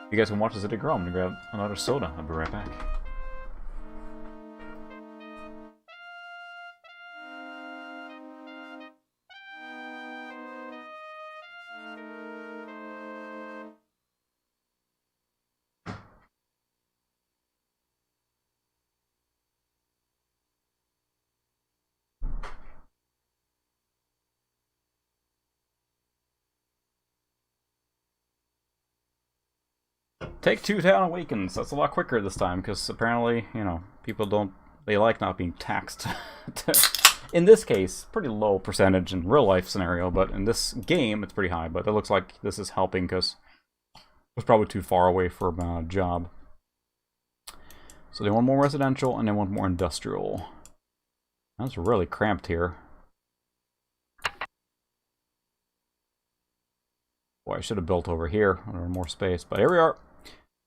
You guys can watch the city grow. I'm gonna grab another soda. I'll be right back. Take Two Town Awakens. That's a lot quicker this time, because apparently, you know, people they like not being taxed. In this case, pretty low percentage in real life scenario, but in this game, it's pretty high. But it looks like this is helping, because it was probably too far away from a job. So they want more residential, and they want more industrial. That's really cramped here. Boy, I should have built over here, or more space, but here we are.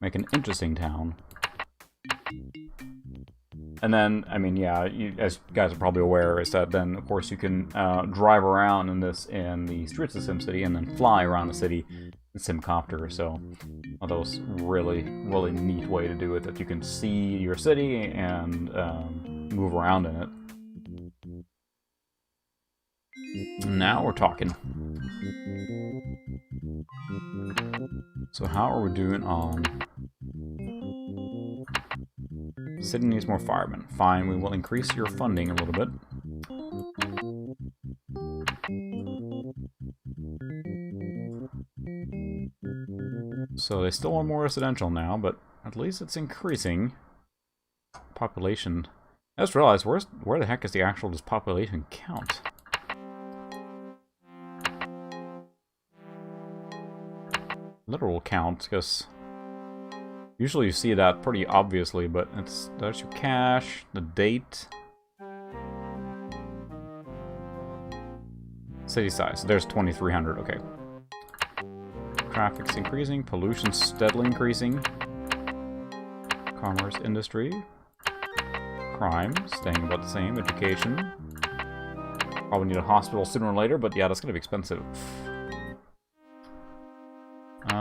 Make an interesting town. And then, I mean, yeah, as you guys are probably aware, is that then, of course, you can drive around in the streets of SimCity and then fly around the city in Simcopter. So, that was really, really neat way to do it, that you can see your city and move around in it. Now we're talking. So how are we doing on... City needs more firemen. Fine, we will increase your funding a little bit. So they still want more residential now, but at least it's increasing. Population. I just realized, where the heck is the actual population count? Literal count, because usually you see that pretty obviously, but there's your cash, the date, city size. There's 2,300. Okay. Traffic's increasing, pollution's steadily increasing, commerce, industry, crime staying about the same, education. Probably need a hospital sooner or later, but yeah, that's gonna be expensive.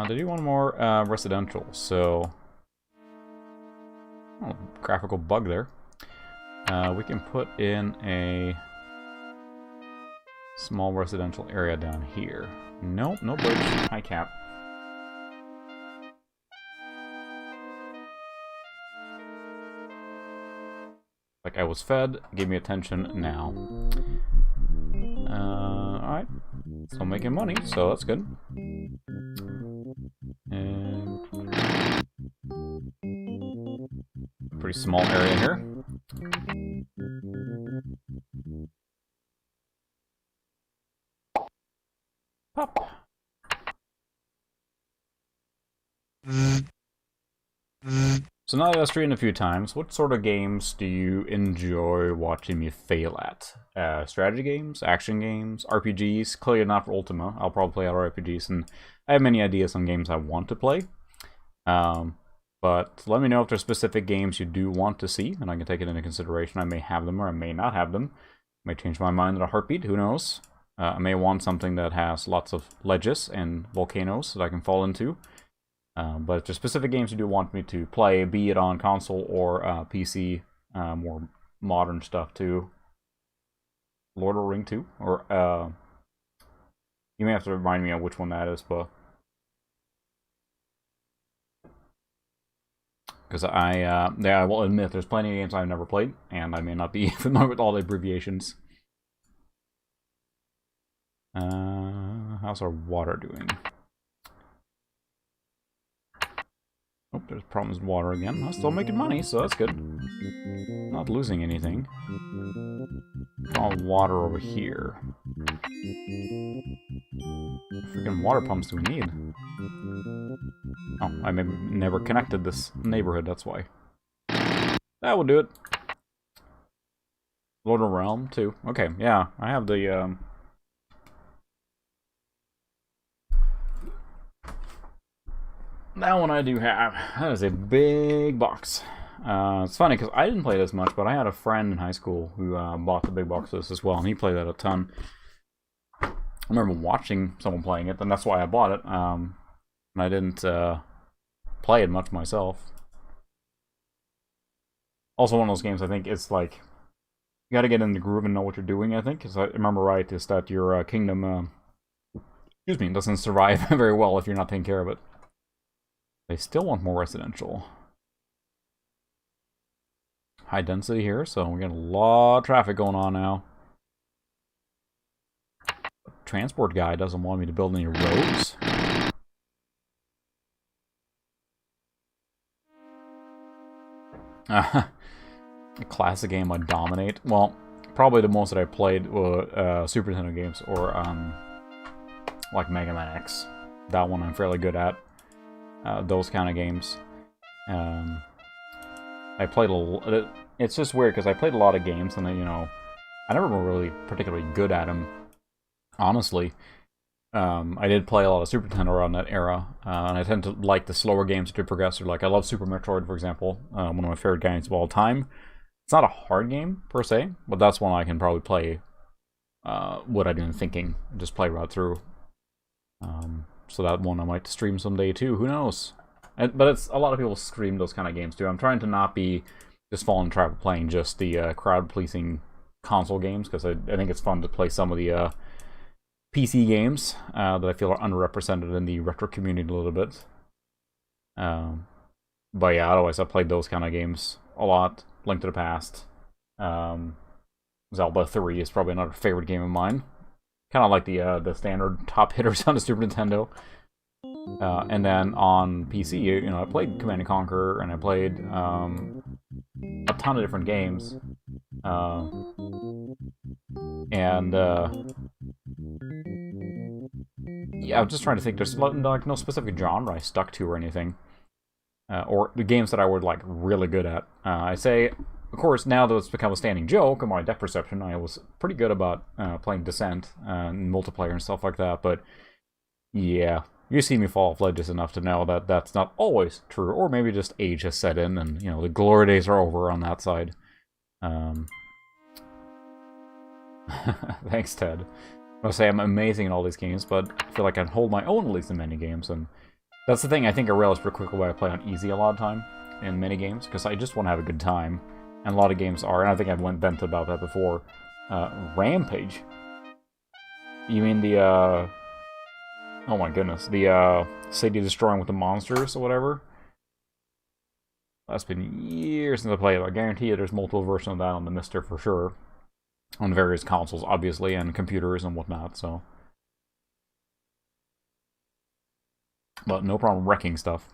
They do want more residential, so... Oh, graphical bug there. We can put in a small residential area down here. Nope, no bridge. High cap. Like I was fed, give me attention now. Alright. Still making money, so that's good. And Pretty small area here. Pop. So now that I've streamed a few times, what sort of games do you enjoy watching me fail at? Strategy games, action games, RPGs? Clearly not for Ultima. I'll probably play other RPGs, and I have many ideas on games I want to play. But let me know if there's specific games you do want to see, and I can take it into consideration. I may have them or I may not have them. I may change my mind in a heartbeat, who knows? I may want something that has lots of ledges and volcanoes that I can fall into. But if there's specific games you do want me to play, be it on console or PC, more modern stuff too. Lord of the Ring 2? Or, you may have to remind me of which one that is, but... Because I will admit, there's plenty of games I've never played, and I may not be familiar with all the abbreviations. How's our water doing? Oh, there's problems with water again. I'm still making money, so that's good. Not losing anything. All water over here. Freaking water pumps do we need? Oh, I maybe never connected this neighborhood, that's why. That will do it. Lord of Realm, too. Okay, yeah, I have the, that one I do have. That is a big box. It's funny because I didn't play this much, but I had a friend in high school who bought the big box of this as well, and he played that a ton. I remember watching someone playing it, and that's why I bought it. And I didn't play it much myself. Also, one of those games I think it's like you got to get in the groove and know what you're doing. I think, because I remember right, is that your kingdom, excuse me, doesn't survive very well if you're not taking care of it. They still want more residential. High density here, so we got a lot of traffic going on now. The transport guy doesn't want me to build any roads. A classic game I dominate. Well, probably the most that I played were Super Nintendo games or like Mega Man X. That one I'm fairly good at. Those kind of games. I played it's just weird because I played a lot of games and you know, I never were really particularly good at them. Honestly, I did play a lot of Super Nintendo around that era, and I tend to like the slower games to progress. Like I love Super Metroid, for example, one of my favorite games of all time. It's not a hard game per se, but that's one I can probably play without even thinking, just play right through. So that one I might stream someday too. Who knows? But it's a lot of people stream those kind of games too. I'm trying to not be just fall in the trap of playing just the crowd-pleasing console games, because I think it's fun to play some of the PC games that I feel are underrepresented in the retro community a little bit. But yeah, otherwise I played those kind of games a lot. Link to the Past. Zelda 3 is probably another favorite game of mine. Kind of like the standard top hitters on the Super Nintendo. And then on PC, you know, I played Command & Conquer, and I played a ton of different games. Yeah, I'm just trying to think. There's like no specific genre I stuck to or anything. Or the games that I were like really good at. I say, of course, now that it's become a standing joke of my depth perception, I was pretty good about playing Descent and multiplayer and stuff like that. But yeah, you see me fall off ledges enough to know that that's not always true, or maybe just age has set in, and you know the glory days are over on that side. Thanks, Ted. I'll say I'm amazing in all these games, but I feel like I can hold my own at least in many games, and that's the thing. I think I realized pretty quickly why I play on easy a lot of time in many games, because I just want to have a good time, and a lot of games are, and I think I've vented about that before. Rampage. You mean the oh my goodness, the city destroying with the monsters or whatever? That's been years since I played it. I guarantee you there's multiple versions of that on the Mister for sure. On various consoles, obviously, and computers and whatnot, so. But no problem wrecking stuff.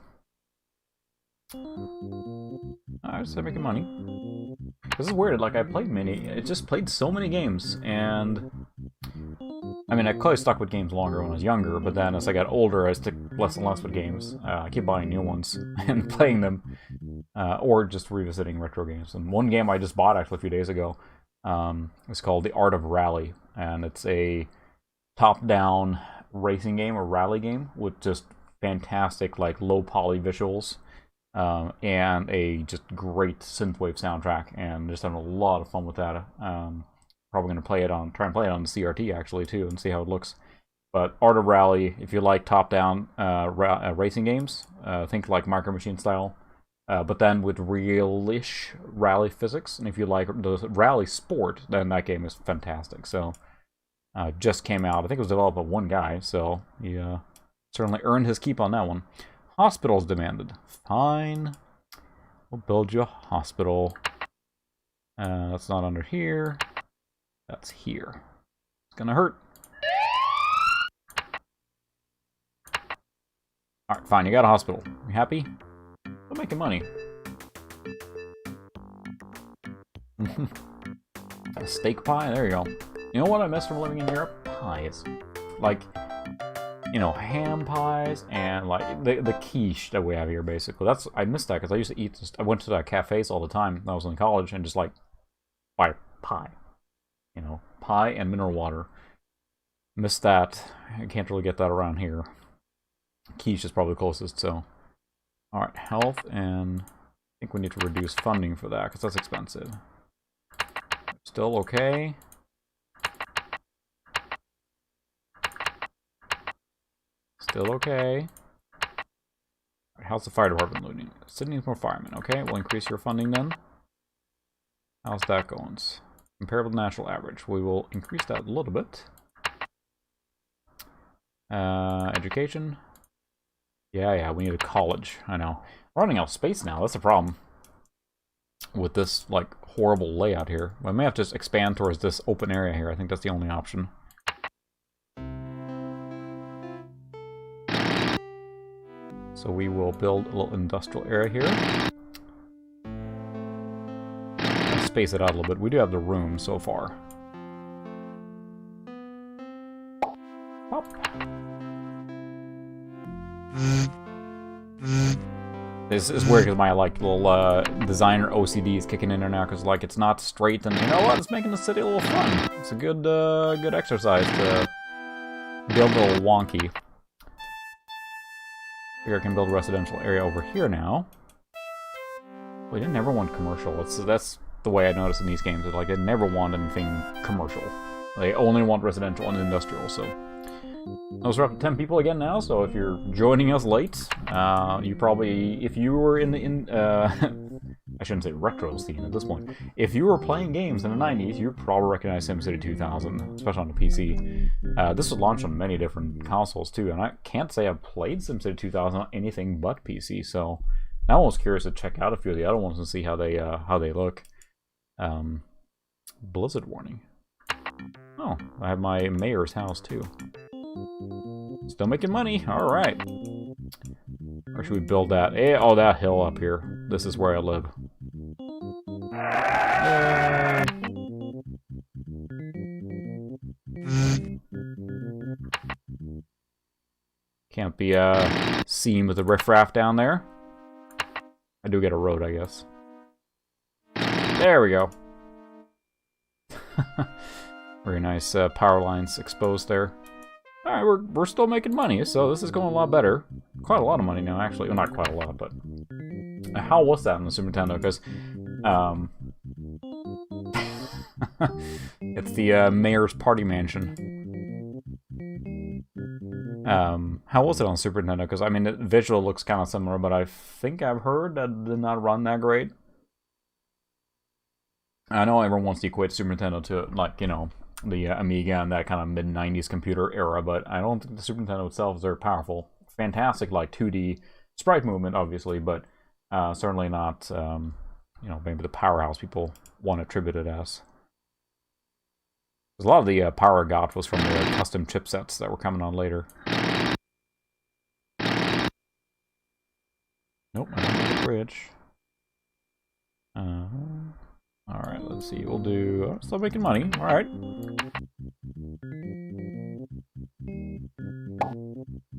I just started making money. This is weird, like, I just played so many games, and... I mean, I clearly stuck with games longer when I was younger, but then as I got older, I stick less and less with games. I keep buying new ones and playing them, or just revisiting retro games. And one game I just bought, actually, a few days ago, is called The Art of Rally, and it's a top-down racing game, or rally game, with just fantastic, like, low-poly visuals. And a just great synthwave soundtrack, and just having a lot of fun with that. Probably going to try and play it on the CRT actually too, and see how it looks. But Art of Rally, if you like top-down racing games, think like Micro Machine style, but then with real-ish rally physics. And if you like the rally sport, then that game is fantastic. So, just came out. I think it was developed by one guy, so he certainly earned his keep on that one. Hospitals demanded. Fine. We'll build you a hospital. That's not under here. That's here. It's gonna hurt. Alright, fine. You got a hospital. You happy? Still making money. A steak pie? There you go. You know what I miss from living in Europe? Pies. Like... you know, ham pies and like the quiche that we have here, basically. I missed that because I used to eat. I went to cafes all the time when I was in college and just like buy pie, you know, pie and mineral water. Missed that. I can't really get that around here. Quiche is probably closest. So, all right, health, and I think we need to reduce funding for that because that's expensive. Still okay. Still okay. Right, how's the fire department looting? Still needs more firemen. Okay, we'll increase your funding then. How's that going? Comparable to national average. We will increase that a little bit. Education. Yeah, we need a college. I know. We're running out of space now. That's the problem. With this, like, horrible layout here. We may have to just expand towards this open area here. I think that's the only option. So we will build a little industrial area here. Let's space it out a little bit. We do have the room so far. Pop. This is weird because my like little designer OCD is kicking in there now because like it's not straight, and you know what? It's making the city a little fun. It's a good exercise to build a little wonky. Here I can build a residential area over here now. Well, they never want commercial. That's the way I notice in these games. It's like they never want anything commercial. They only want residential and industrial. So those are up to 10 people again now. So if you're joining us late, you probably, if you were I shouldn't say retro scene at this point. If you were playing games in the 90s, you probably recognize SimCity 2000, especially on the PC. This was launched on many different consoles too, and I can't say I've played SimCity 2000 on anything but PC. So now I was curious to check out a few of the other ones and see how they look. Blizzard warning. Oh, I have my mayor's house too. Still making money. All right. Or should we build that? Oh, that hill up here. This is where I live. Can't be seen with the riffraff down there. I do get a road, I guess. There we go. Very nice power lines exposed there. Alright, we're still making money, so this is going a lot better. Quite a lot of money now, actually. Well, not quite a lot, but... How was that on the Super Nintendo? Because, it's the mayor's party mansion. How was it on Super Nintendo? Because, I mean, the visual looks kind of similar, but I think I've heard that it did not run that great. I know everyone wants to equate Super Nintendo to, like, you know, the Amiga and that kind of mid-90s computer era, but I don't think the Super Nintendo itself is very powerful. Fantastic, like, 2D sprite movement, obviously, but certainly not, you know, maybe the powerhouse people want to attribute it as. Because a lot of the power I got was from the custom chipsets that were coming on later. Nope, I don't need a bridge. Alright, let's see. We'll do... Oh, still making money. Alright.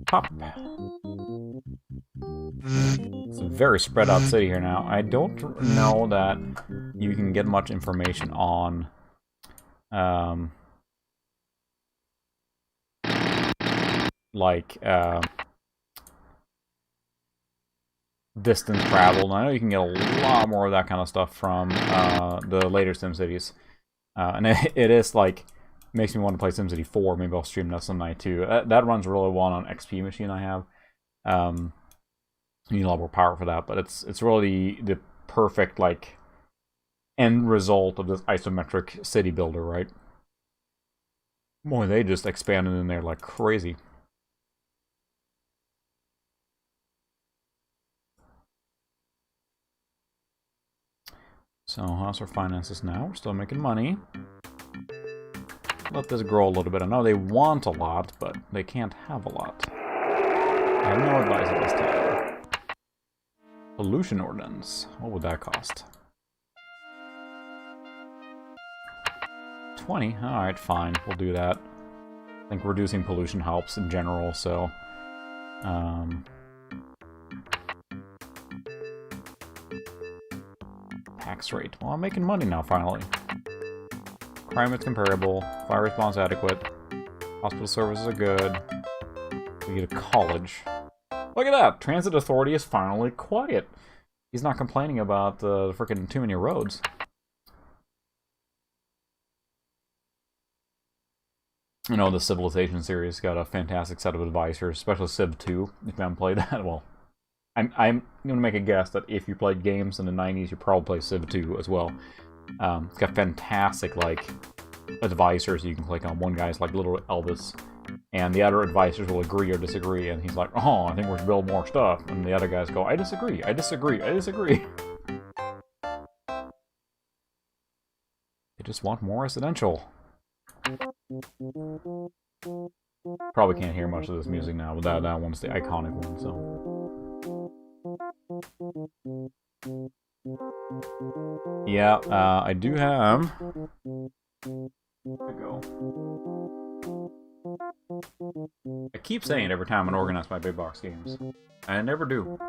Pop. It's a very spread out city here now. I don't know that you can get much information on... distance traveled. I know you can get a lot more of that kind of stuff from the later SimCities. And it is like, makes me want to play SimCity 4. Maybe I'll stream that some night too. That runs really well on an XP machine I have. You need a lot more power for that, but it's really the perfect like end result of this isometric city builder, right? Boy, they just expanded in there like crazy. So, how's our finances now? We're still making money. Let this grow a little bit. I know they want a lot, but they can't have a lot. I have no advice at this time. Pollution ordinance. What would that cost? 20? Alright, fine. We'll do that. I think reducing pollution helps in general, so... tax rate. Well, I'm making money now, finally. Crime is comparable. Fire response adequate. Hospital services are good. We get a college. Look at that! Transit authority is finally quiet. He's not complaining about the frickin' too many roads. You know, the Civilization series got a fantastic set of advisors, especially Civ 2. If you haven't played that, well, I'm going to make a guess that if you played games in the 90s, you probably play Civ 2 as well. It's got fantastic, like, advisors you can click on. One guy's like little Elvis, and the other advisors will agree or disagree, and he's like, oh, I think we should build more stuff. And the other guys go, I disagree, I disagree, I disagree. They just want more residential. Probably can't hear much of this music now, but that one's the iconic one, so... Yeah, I do have... There we go. I keep saying it every time I organize my big box games. I never do.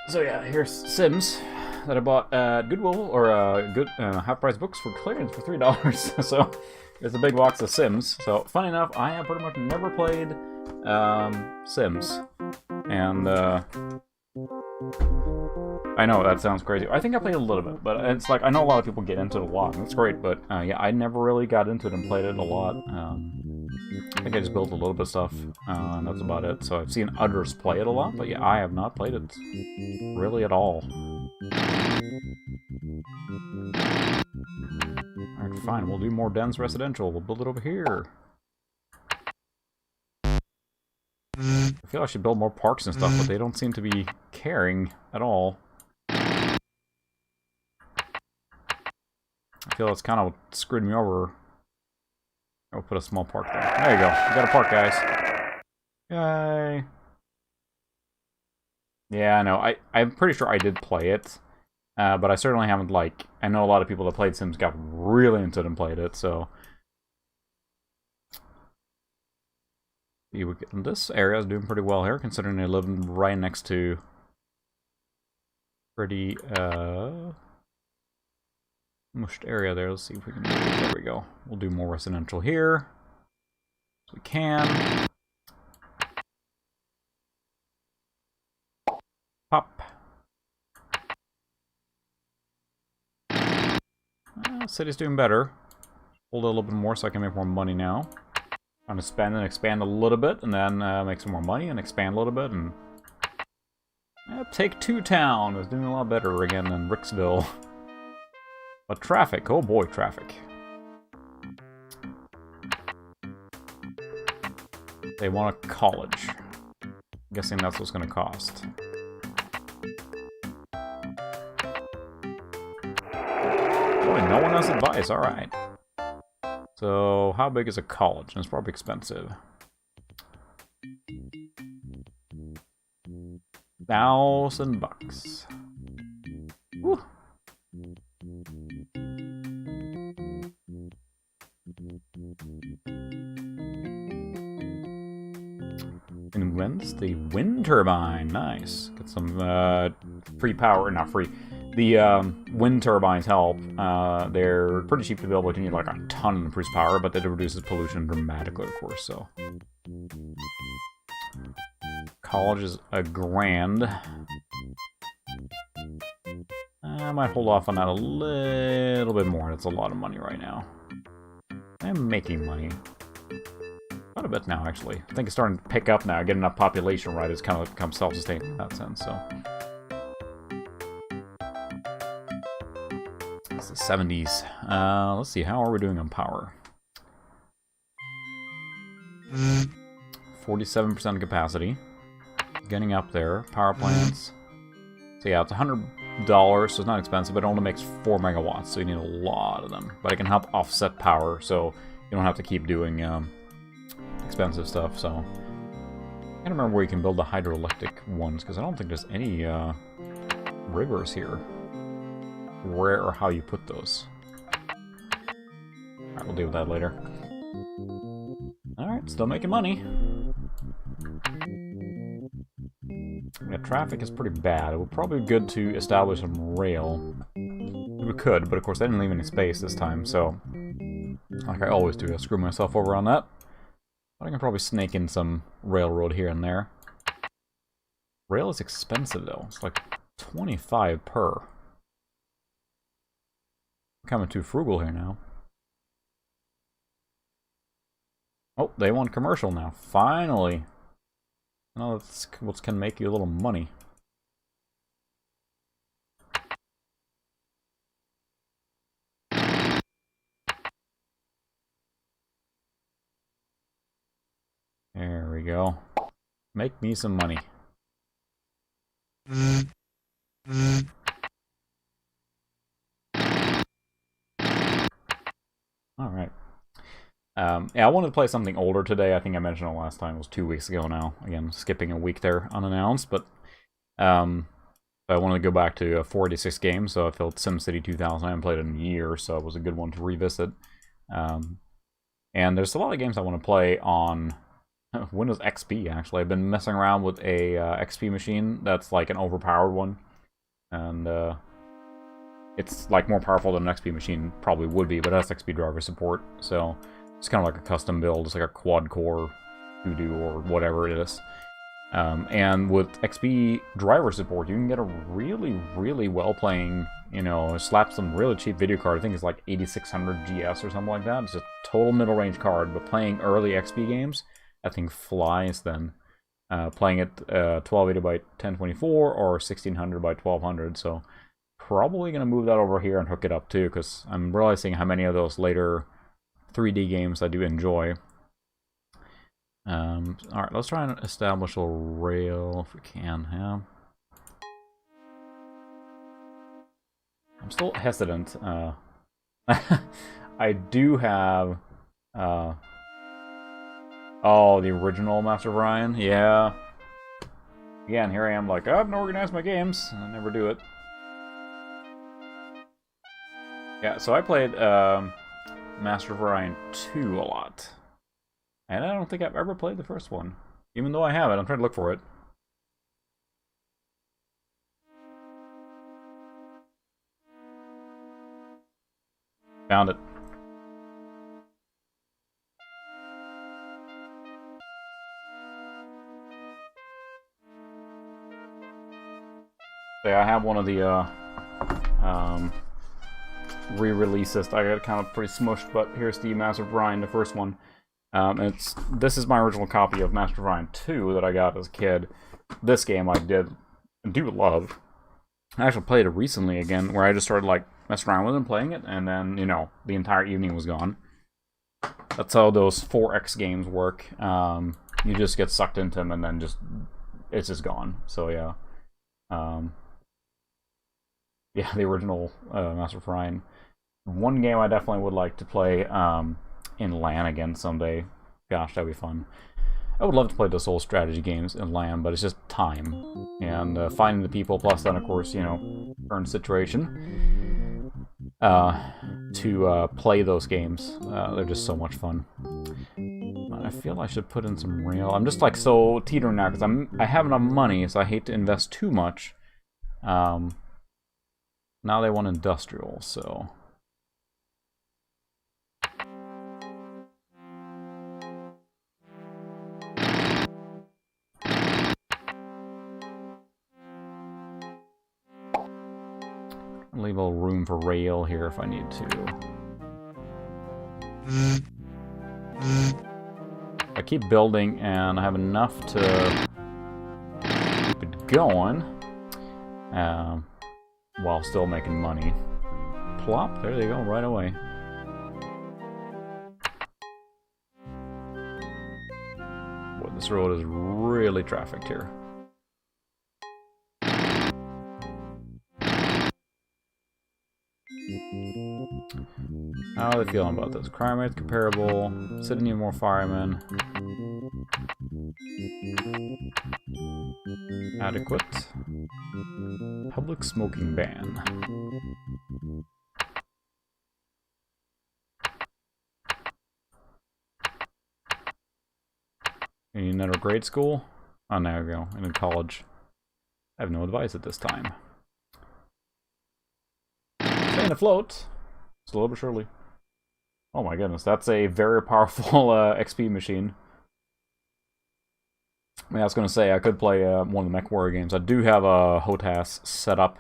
So yeah, here's Sims that I bought at Goodwill, or good half-price books for clearance for $3. So it's a big box of Sims. So funny enough, I have pretty much never played Sims, and I know that sounds crazy. I think I played a little bit, but it's like I know a lot of people get into it a lot, and it's great. But yeah, I never really got into it and played it a lot. I think I just built a little bit of stuff, and that's about it. So I've seen others play it a lot, but yeah, I have not played it really at all. Alright, fine, we'll do more dense residential. We'll build it over here. I feel I should build more parks and stuff, but they don't seem to be caring at all. I feel that's kind of what screwed me over. I'll put a small park there. There you go. We got a park, guys. Yay. Yeah, I know. I'm pretty sure I did play it. But I certainly haven't, like... I know a lot of people that played Sims got really into it and played it, so... This area is doing pretty well here, considering they live right next to... pretty, mushed area there. Let's see if we can... There we go. We'll do more residential here. As we can. Pop. City's doing better. Hold it a little bit more so I can make more money now. I'm going to spend and expand a little bit, and then make some more money and expand a little bit, and... Take Two Town is doing a lot better again than Ricksville. But traffic, oh boy, traffic. They want a college. I'm guessing that's what's going to cost. Boy, no one has advice, alright. So, how big is a college? And it's probably expensive. $1,000. Woo. And when's the wind turbine? Nice. Get some free power. Not free. The wind turbines help. They're pretty cheap to build, but you need like a ton of increased power, but that reduces pollution dramatically, of course, so. College is $1,000. I might hold off on that a little bit more. That's a lot of money right now. I'm making money. Quite a bit now, actually. I think it's starting to pick up now. Get enough population right, it's kind of become self-sustaining in that sense, so. It's the 70s. Let's see, how are we doing on power? 47% capacity. Getting up there. Power plants. So yeah, it's $100, so it's not expensive, but it only makes 4 megawatts, so you need a lot of them. But it can help offset power, so you don't have to keep doing expensive stuff, so. I can't remember where you can build the hydroelectric ones, because I don't think there's any rivers here. Where or how you put those. Alright, we'll deal with that later. Alright, still making money. Yeah, traffic is pretty bad. It would probably be good to establish some rail. We could, but of course I didn't leave any space this time, so like I always do, I screw myself over on that. But I can probably snake in some railroad here and there. Rail is expensive though. It's like 25 per. I'm becoming too frugal here now. Oh, they want commercial now. Finally. No, that's what can make you a little money. There we go. Make me some money. Alright. Yeah, I wanted to play something older today. I think I mentioned it last time. It was 2 weeks ago now. Again, skipping a week there unannounced. But I wanted to go back to a 486 game, so I felt SimCity 2000. I haven't played it in a year, so it was a good one to revisit. And there's a lot of games I want to play on Windows XP, actually. I've been messing around with a XP machine that's like an overpowered one. And it's like more powerful than an XP machine probably would be, but it has XP driver support, so it's kind of like a custom build. It's like a quad-core Voodoo or whatever it is. And with XP driver support, you can get a really, really well-playing, you know, slap some really cheap video card. I think it's like 8600 GS or something like that. It's a total middle-range card, but playing early XP games, that thing flies then. Playing it 1280 by 1024 or 1600 by 1200, so probably going to move that over here and hook it up too, because I'm realizing how many of those later 3D games I do enjoy. Alright, let's try and establish a rail if we can. Yeah. I'm still hesitant. I do have... oh, the original Master of Orion? Yeah. Again, here I am like, oh, I'm gonna organize my games. And I never do it. Yeah, so I played Master of Orion 2 a lot. And I don't think I've ever played the first one. Even though I have it, I'm trying to look for it. Found it. Yeah, I have one of the re-releases. I got kind of pretty smushed, but here's the Master of Orion, the first one. This is my original copy of Master of Orion 2 that I got as a kid. This game I do love. I actually played it recently again, where I just started like messing around with it and playing it, and then, you know, the entire evening was gone. That's how those 4X games work. You just get sucked into them, and then it's just gone. So yeah. Yeah, the original Master of Orion. One game I definitely would like to play in LAN again someday. Gosh, that'd be fun. I would love to play those old strategy games in LAN, but it's just time. And finding the people, plus then, of course, you know, current situation, to play those games. They're just so much fun. I feel I should put in some rail. I'm just like so teetering now, because I have enough money, so I hate to invest too much. Now they want industrial, so... leave a little room for rail here if I need to. I keep building and I have enough to keep it going while still making money. Plop, there they go, right away. Boy, this road is really trafficked here. How are they feeling about this? Crime rate's comparable. City need more firemen. Adequate. Public smoking ban. You need another grade school? Oh, there we go. In college. I have no advice at this time. Staying afloat. Slowly but surely. Oh my goodness, that's a very powerful XP machine. I mean, I was going to say, I could play one of the MechWarrior games. I do have a HOTAS set up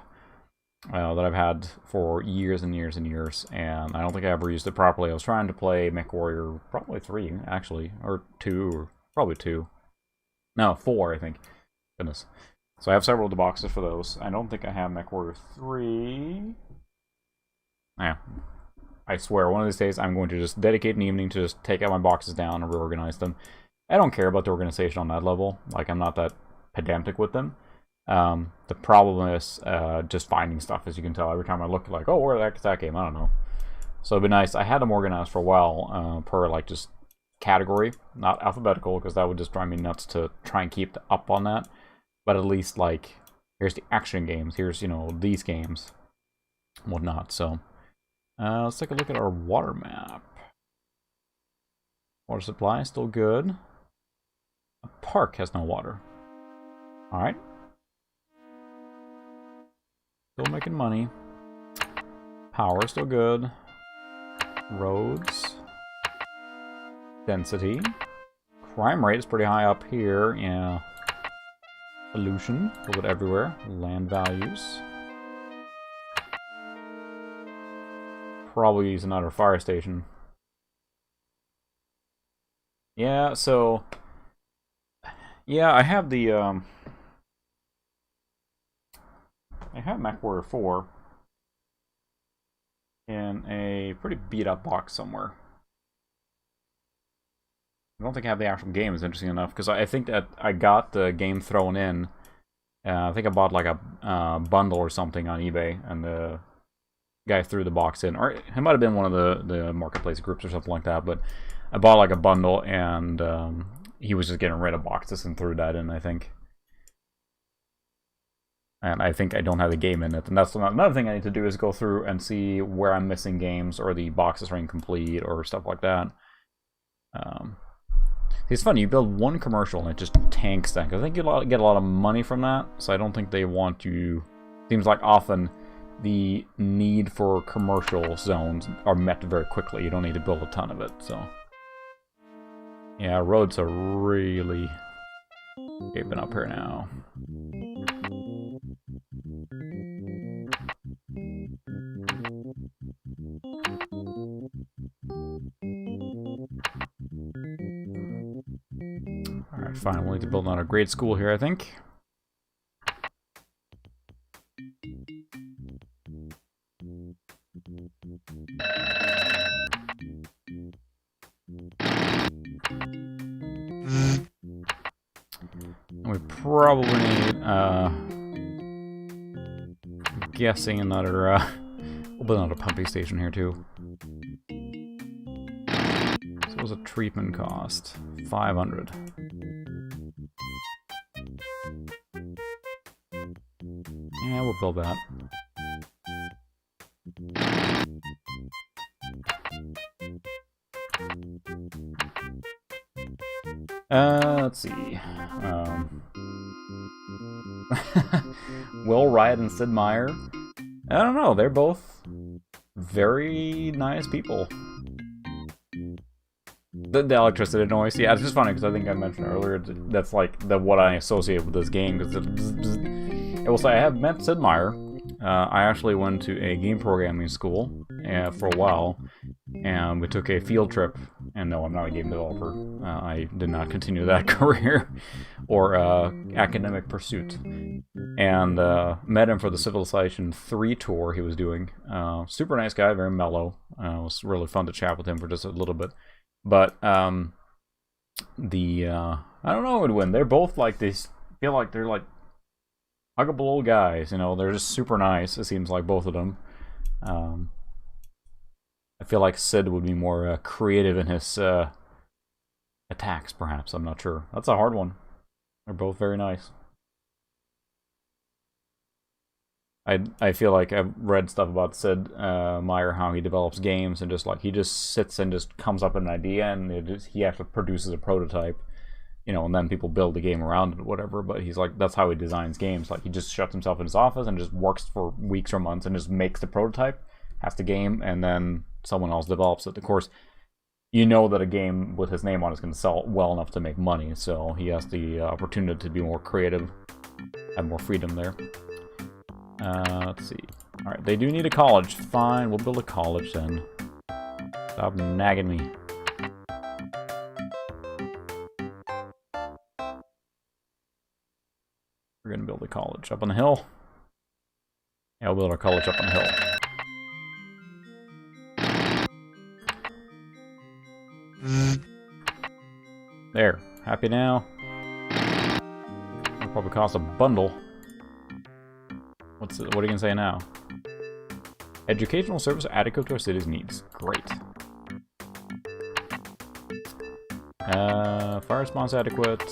that I've had for years and years and years, and I don't think I ever used it properly. I was trying to play MechWarrior, probably 3, actually, or 2, or probably 2. No, 4, I think. Goodness. So I have several of the boxes for those. I don't think I have MechWarrior 3. Yeah. I swear, one of these days I'm going to just dedicate an evening to just take out my boxes down and reorganize them. I don't care about the organization on that level. Like, I'm not that pedantic with them. The problem is just finding stuff, as you can tell. Every time I look, like, oh, where the heck is that game? I don't know. So it'd be nice. I had them organized for a while per, like, just category, not alphabetical, because that would just drive me nuts to try and keep up on that. But at least, like, here's the action games. Here's, you know, these games and whatnot, so... let's take a look at our water map. Water supply is still good. A park has no water. Alright. Still making money. Power still good. Roads. Density. Crime rate is pretty high up here. Yeah. Pollution. A little bit everywhere. Land values. Probably use another fire station. Yeah, so... yeah, I have the, I have MechWarrior 4 in a pretty beat-up box somewhere. I don't think I have the actual game, is interesting enough, because I think that I got the game thrown in. I think I bought like a bundle or something on eBay, and the guy threw the box in, or it might have been one of the marketplace groups or something like that, but I bought like a bundle, and he was just getting rid of boxes and threw that in, I think. And I think I don't have the game in it, and that's another thing I need to do, is go through and see where I'm missing games, or the boxes are incomplete, or stuff like that. It's funny, you build one commercial and it just tanks that, because I think you get a lot of money from that, so I don't think they want you... Seems like often the need for commercial zones are met very quickly. You don't need to build a ton of it, so... yeah, roads are really gaping up here now. Alright, fine. We'll need to build another grade school here, I think. And we probably need, I'm guessing another, we'll build another pumping station here too. So what was a treatment cost? 500. Yeah, we'll build that. Let's see. Will Wright and Sid Meier. I don't know. They're both very nice people. The electricity noise, yeah, it's just funny because I think I mentioned earlier that's like what I associate with this game. Because I will say I have met Sid Meier. I actually went to a game programming school for a while, and we took a field trip. And no, I'm not a game developer. I did not continue that career or academic pursuit. And met him for the Civilization 3 tour he was doing. Super nice guy, very mellow. It was really fun to chat with him for just a little bit. But I don't know who would win. They're both like these. Feel like they're like huggable old guys. You know, they're just super nice. It seems like both of them. I feel like Sid would be more creative in his attacks, perhaps. I'm not sure. That's a hard one. They're both very nice. I feel like I've read stuff about Sid Meier, how he develops games, and just like he just sits and just comes up with an idea, and he actually produces a prototype, you know, and then people build the game around it or whatever. But he's like, that's how he designs games. Like he just shuts himself in his office and just works for weeks or months and just makes the prototype, has the game, and then someone else develops it. Of course, you know that a game with his name on it is going to sell well enough to make money, so he has the opportunity to be more creative, have more freedom there. Let's see. Alright, they do need a college. Fine, we'll build a college then. Stop nagging me. We're gonna build a college up on the hill. Yeah, we'll build our college up on the hill. There. Happy now? It'll probably cost a bundle. What are you gonna say now? Educational service adequate to our city's needs. Great. Fire response adequate.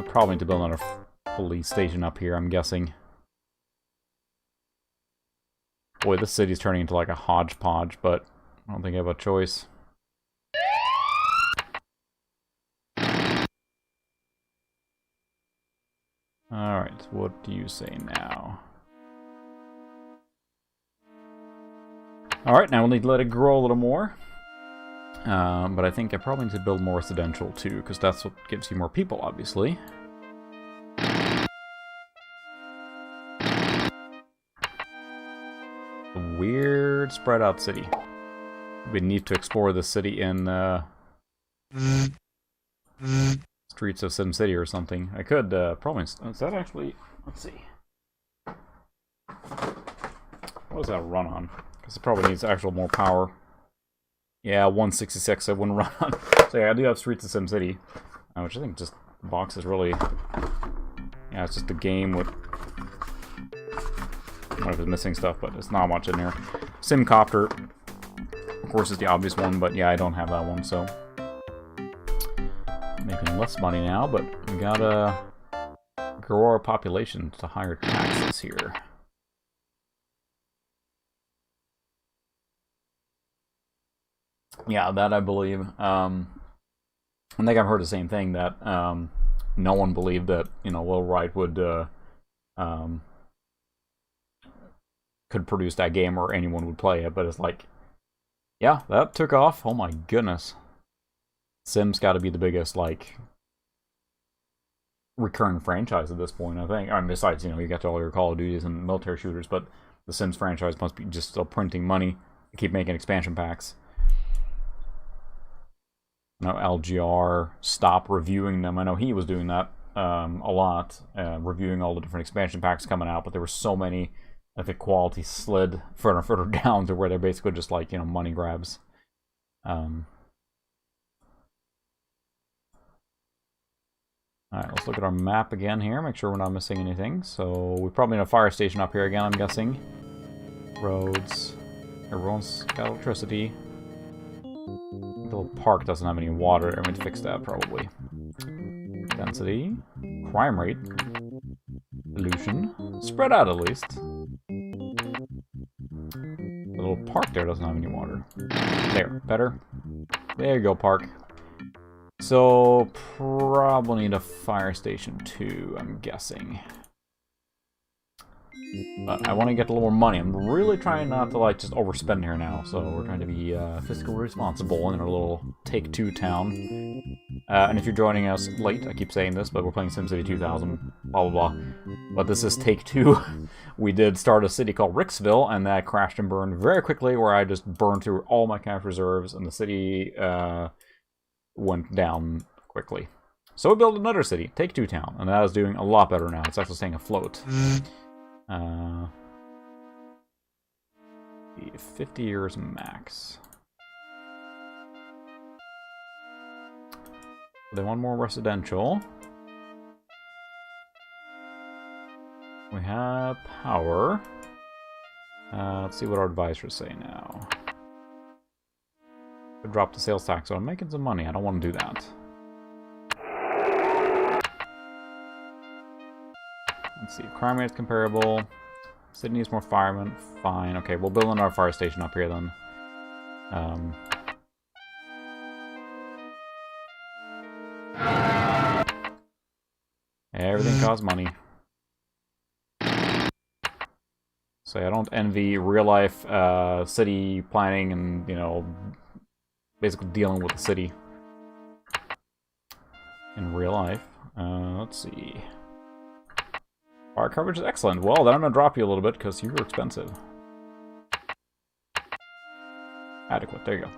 Probably need to build another police station up here, I'm guessing. Boy, this city's turning into like a hodgepodge, but I don't think I have a choice. Alright, what do you say now? Alright, now we'll need to let it grow a little more. But I think I probably need to build more residential too, because that's what gives you more people, obviously. A weird spread out city. We need to explore the city in streets of SimCity or something. I could probably... Is that actually... Let's see. What does that run on? Because it probably needs actual more power. Yeah, 166 I wouldn't run on. So yeah, I do have Streets of SimCity, which I think just the box is really... Yeah, it's just a game with... I don't know if it's missing stuff, but it's not much in there. Simcopter, of course, is the obvious one, but yeah, I don't have that one, so... Making less money now, but we gotta grow our population to higher taxes here. Yeah, that I believe. I think I've heard the same thing, that no one believed that, you know, Will Wright would could produce that game or anyone would play it, but it's like, yeah, that took off. Oh my goodness. Sims got to be the biggest, like, recurring franchise at this point, I think. I mean, besides, you know, you got all your Call of Duties and military shooters, but the Sims franchise must be just still printing money, keep making expansion packs. Now LGR stopped reviewing them. I know he was doing that a lot, reviewing all the different expansion packs coming out, but there were so many that the quality slid further and further down to where they're basically just like, you know, money grabs. Alright, let's look at our map again here, make sure we're not missing anything. So, we probably need a fire station up here again, I'm guessing. Roads. Everyone's got electricity. The little park doesn't have any water. I'm going to fix that, probably. Density. Crime rate. pollution. Spread out at least. The little park there doesn't have any water. There, better. There you go, park. So, probably need a fire station too, I'm guessing. But I want to get a little more money. I'm really trying not to, like, just overspend here now. So we're trying to be fiscally responsible in our little Take-Two town. And if you're joining us late, I keep saying this, but we're playing SimCity 2000, blah, blah, blah. But this is Take-Two. We did start a city called Ricksville, and that crashed and burned very quickly, where I just burned through all my cash reserves, and the city went down quickly. So we built another city, Take-Two Town, and that is doing a lot better now. It's actually staying afloat. 50 years max. They want more residential. We have power. Let's see what our advisors say now. Could drop the sales tax, so I'm making some money. I don't want to do that. Let's see, crime rate is comparable. City needs more firemen. Fine. Okay, we'll build another fire station up here then. Everything costs money. So I don't envy real life city planning and, you know, basically dealing with the city in real life. Let's see. Fire coverage is excellent. Well, then I'm going to drop you a little bit because you're expensive. Adequate. There you go.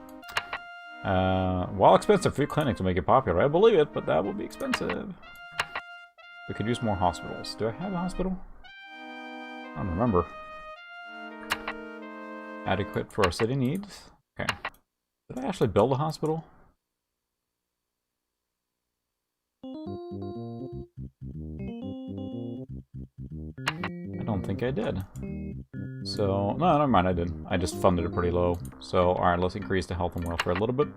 While expensive, free clinics will make it popular. I believe it, but that will be expensive. We could use more hospitals. Do I have a hospital? I don't remember. Adequate for our city needs. Okay. Did I actually build a hospital? I don't think I did. So, no, never mind, I didn't. I just funded it pretty low. So, alright, let's increase the health and welfare a little bit.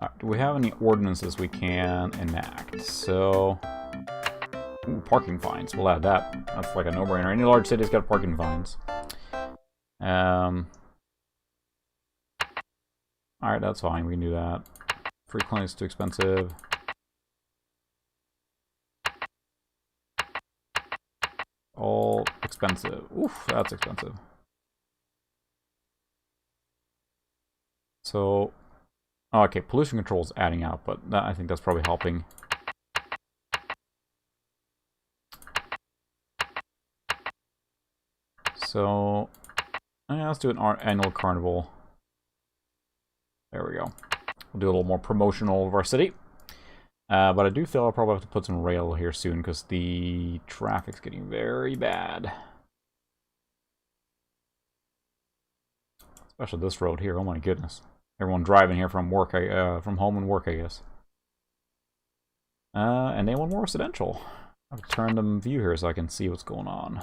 Alright, do we have any ordinances we can enact? So, ooh, parking fines. We'll add that. That's like a no-brainer. Any large city's got parking fines. Alright, that's fine. We can do that. Free clinics too expensive. All expensive. Oof, that's expensive. So, oh, okay, pollution control is adding out, but I think that's probably helping. So, yeah, let's do an annual carnival. There we go. We'll do a little more promotional of our city. But I do feel I'll probably have to put some rail here soon because the traffic's getting very bad. Especially this road here. Oh my goodness. Everyone driving here from work, from home and work, I guess. And they want more residential. I'll turn them view here so I can see what's going on.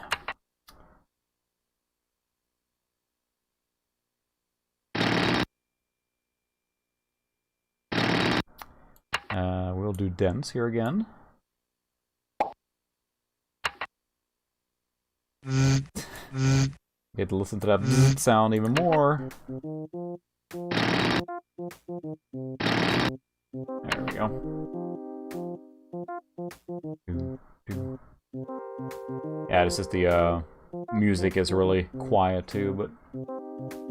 We'll do dense here again. Get to listen to that sound even more. There we go. Yeah, it's just the music is really quiet too, but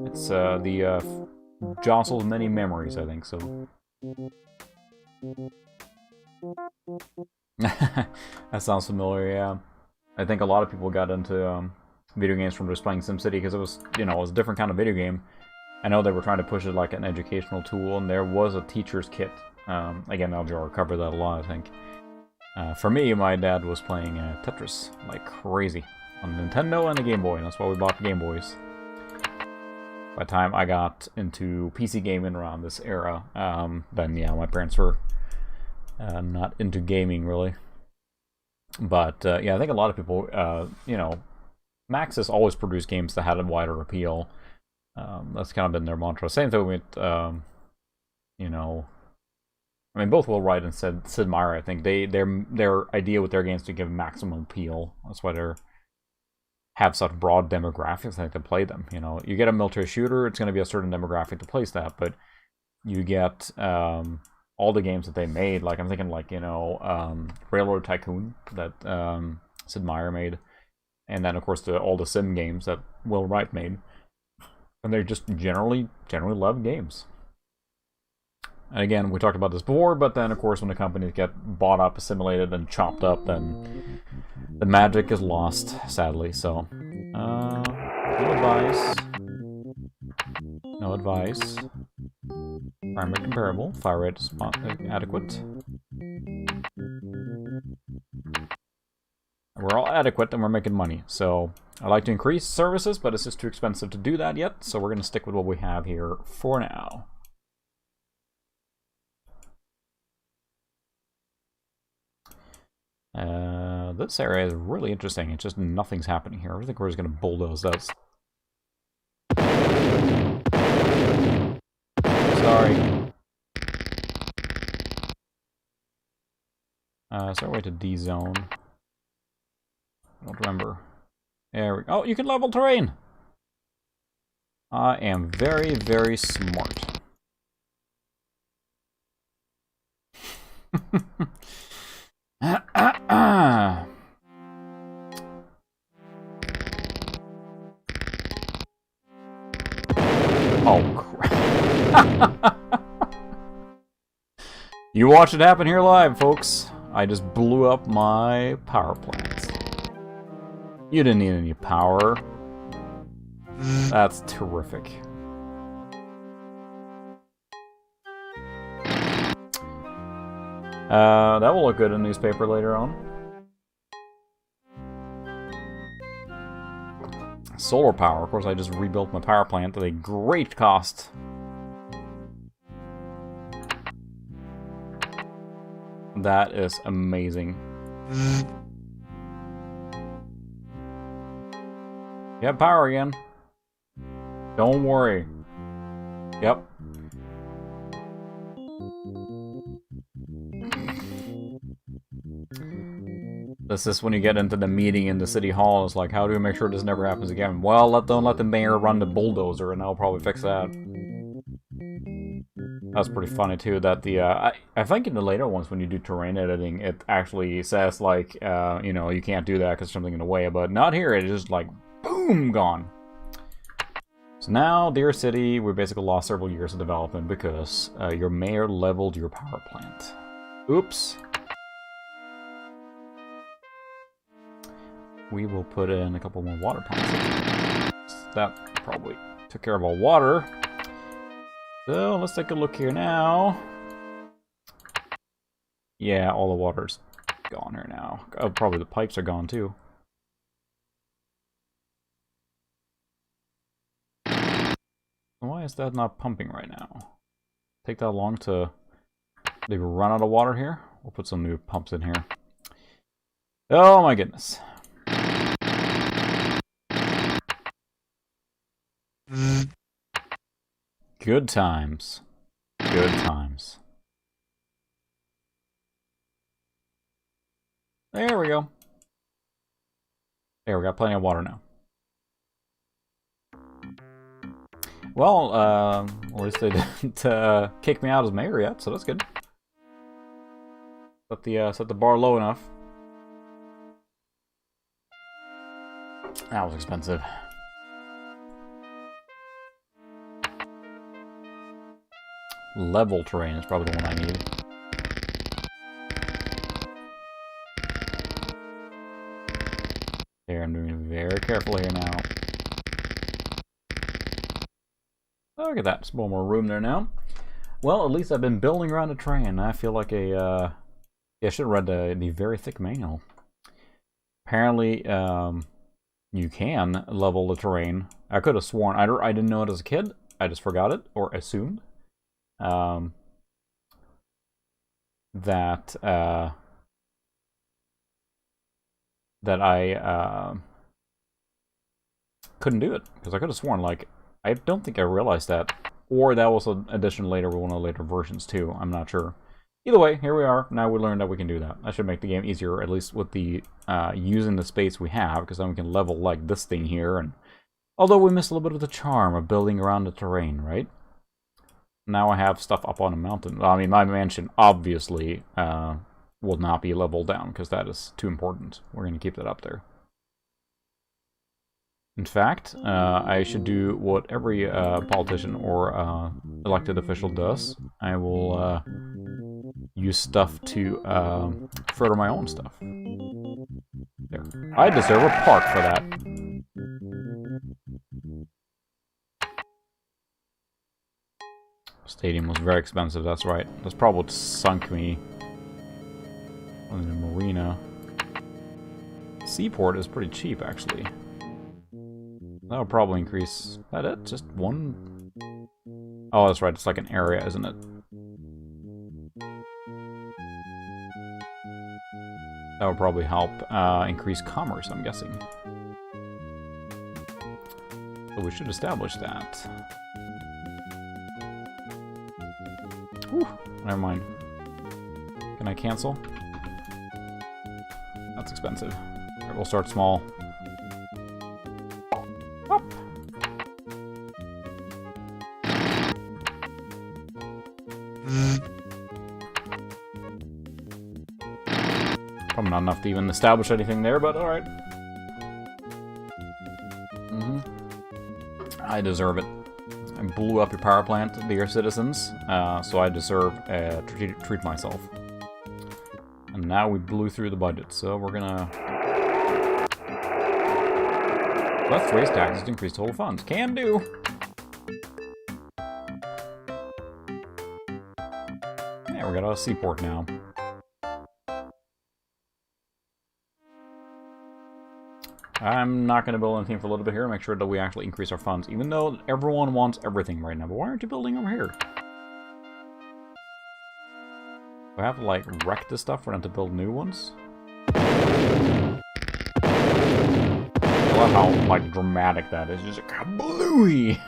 it's the jostles many memories, I think so. That sounds familiar, yeah. I think a lot of people got into video games from just playing SimCity because it was, you know, it was a different kind of video game. I know they were trying to push it like an educational tool, and there was a teacher's kit. Again, Aljar covered that a lot, I think. For me, my dad was playing Tetris like crazy on the Nintendo and the Game Boy, and that's why we bought the Game Boys. By the time I got into PC gaming around this era, then yeah, my parents were not into gaming really. But yeah, I think a lot of people, you know, Max has always produced games that had a wider appeal. That's kind of been their mantra. Same thing with, you know, I mean, both Will Wright and Sid Meier, I think, their idea with their games is to give maximum appeal. That's why they have such broad demographics that to play them. You know, you get a military shooter, it's going to be a certain demographic to place that, but you get all the games that they made. Like I'm thinking, like Railroad Tycoon that Sid Meier made, and then of course all the sim games that Will Wright made, and they just generally love games. And again, we talked about this before, but then, of course, when the companies get bought up, assimilated, and chopped up, then the magic is lost, sadly. So, no advice. No advice. Primary comparable. Fire rate is adequate. We're all adequate, and we're making money. So, I'd like to increase services, but it's just too expensive to do that yet. So, we're going to stick with what we have here for now. This area is really interesting. It's just nothing's happening here. I think we're just going to bulldoze those. Sorry. Is there a way to D-zone? I don't remember. There we go. Oh, you can level terrain! I am very, very smart. Oh, crap. You watch it happen here live, folks. I just blew up my power plants. You didn't need any power. That's terrific. That will look good in the newspaper later on. Solar power. Of course, I just rebuilt my power plant at a great cost. That is amazing. You have power again. Don't worry. Yep. This is when you get into the meeting in the city hall. It's like, how do we make sure this never happens again? Well, don't let the mayor run the bulldozer, and that'll probably fix that. That's pretty funny too. That the I think in the later ones when you do terrain editing, it actually says like you can't do that because something in the way. But not here. It's just like boom, gone. So now, dear city, we basically lost several years of development because your mayor leveled your power plant. Oops. We will put in a couple more water pumps. That probably took care of all water. So let's take a look here now. Yeah, all the water's gone here now. Oh, probably the pipes are gone too. Why is that not pumping right now? Take that long to maybe run out of water here? We'll put some new pumps in here. Oh my goodness. Good times. Good times. There we go. There, we got plenty of water now. Well, at least they didn't kick me out as mayor yet, so that's good. Set the bar low enough. That was expensive. Level terrain is probably the one I need. There, I'm doing it very carefully here now. Oh, look at that. Just a little more room there now. Well, at least I've been building around a train. I feel like yeah, I should have read the very thick manual. Apparently, you can level the terrain. I could have sworn. I didn't know it as a kid. I just forgot it, or assumed. That I couldn't do it because I could have sworn, like, I don't think I realized that, or that was an addition later with one of the later versions too. I'm not sure, Either way, here we are. Now we learned that we can do that. That should make the game easier, at least with the using the space we have, because then we can level like this thing here. And although we missed a little bit of the charm of building around the terrain, right? Now I have stuff up on a mountain. I mean, my mansion obviously will not be leveled down because that is too important. We're going to keep that up there. In fact, I should do what every politician or elected official does. I will use stuff to further my own stuff. There. I deserve a park for that. Stadium was very expensive, that's right. That's probably what sunk me in the marina. Seaport is pretty cheap, actually. That'll probably increase... Is that it? Just one? Oh, that's right. It's like an area, isn't it? That would probably help increase commerce, I'm guessing. So we should establish that. Whew, never mind. Can I cancel? That's expensive. All right, we'll start small. Up. Probably not enough to even establish anything there, but alright. I deserve it. I blew up your power plant, dear citizens, so I deserve to treat myself. And now we blew through the budget, so we're gonna... Let's raise taxes to increase total funds. Can do! Yeah, we got a seaport now. I'm not going to build anything for a little bit here, make sure that we actually increase our funds, even though everyone wants everything right now. But why aren't you building over here? Do I have to, like, wreck this stuff for them to build new ones? I love how, like, dramatic that is. Just like, kablooey!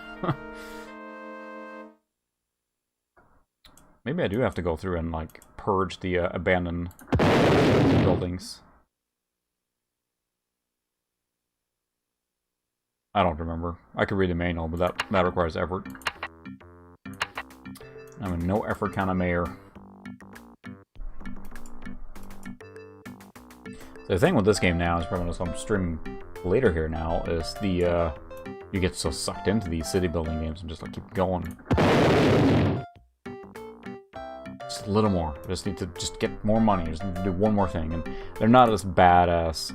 Maybe I do have to go through and, like, purge the abandoned buildings. I don't remember. I could read the manual, but that requires effort. I'm a no-effort kind of mayor. So the thing with this game now is probably what I'm streaming later here now is the you get so sucked into these city building games and just like keep going. Just a little more. I just need to just get more money. I just need to do one more thing, and they're not as bad as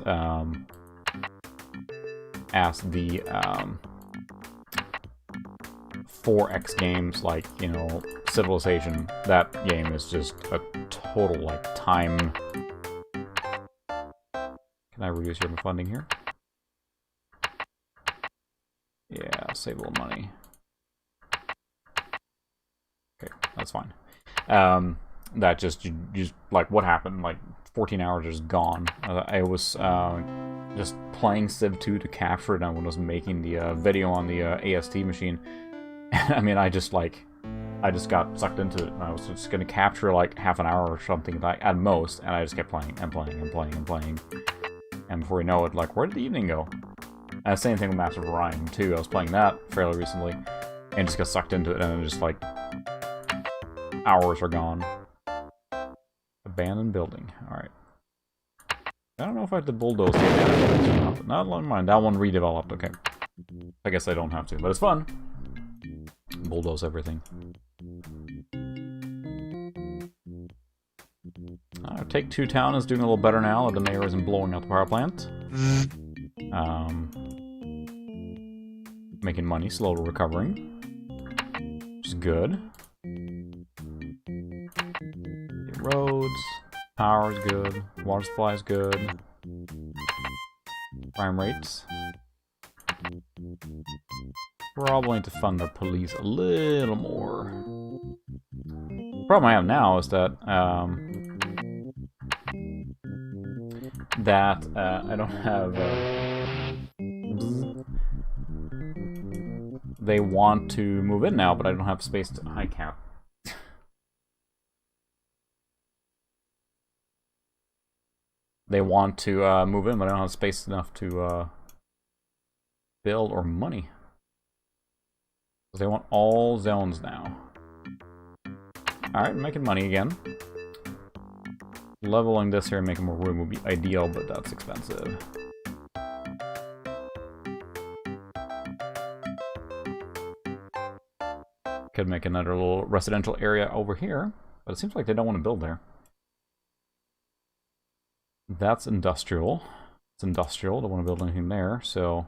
the 4X games like, you know, Civilization. That game is just a total, like, time... Can I reduce your funding here? Yeah, save a little money. Okay, that's fine. That just like, what happened? Like, 14 hours is gone. I was just playing Civ 2 to capture it, and I was making the video on the AST machine. I mean, I just got sucked into it. I was just gonna capture like half an hour or something, like at most, and I just kept playing and playing and playing and playing. And before you know it, like, where did the evening go? And same thing with Master of Orion too. I was playing that fairly recently, and just got sucked into it, and then just like hours are gone. Abandoned building. Alright. I don't know if I have to bulldoze the abandoned buildings or not. Not never mind. That one redeveloped. Okay. I guess I don't have to, but it's fun. Bulldoze everything. Take Two Town is doing a little better now that the mayor isn't blowing out the power plant. Making money, slowly recovering. Which is good. Roads, power is good, water supply is good, crime rates. Probably need to fund our police a little more. The problem I have now is that I don't have. They want to move in now, but I don't have space to high cap. they want to move in, but I don't have space enough to build or money. They want all zones now. Alright, making money again. Leveling this here and making more room would be ideal, but that's expensive. Could make another little residential area over here, but it seems like they don't want to build there. That's industrial. It's industrial, don't want to build anything there, so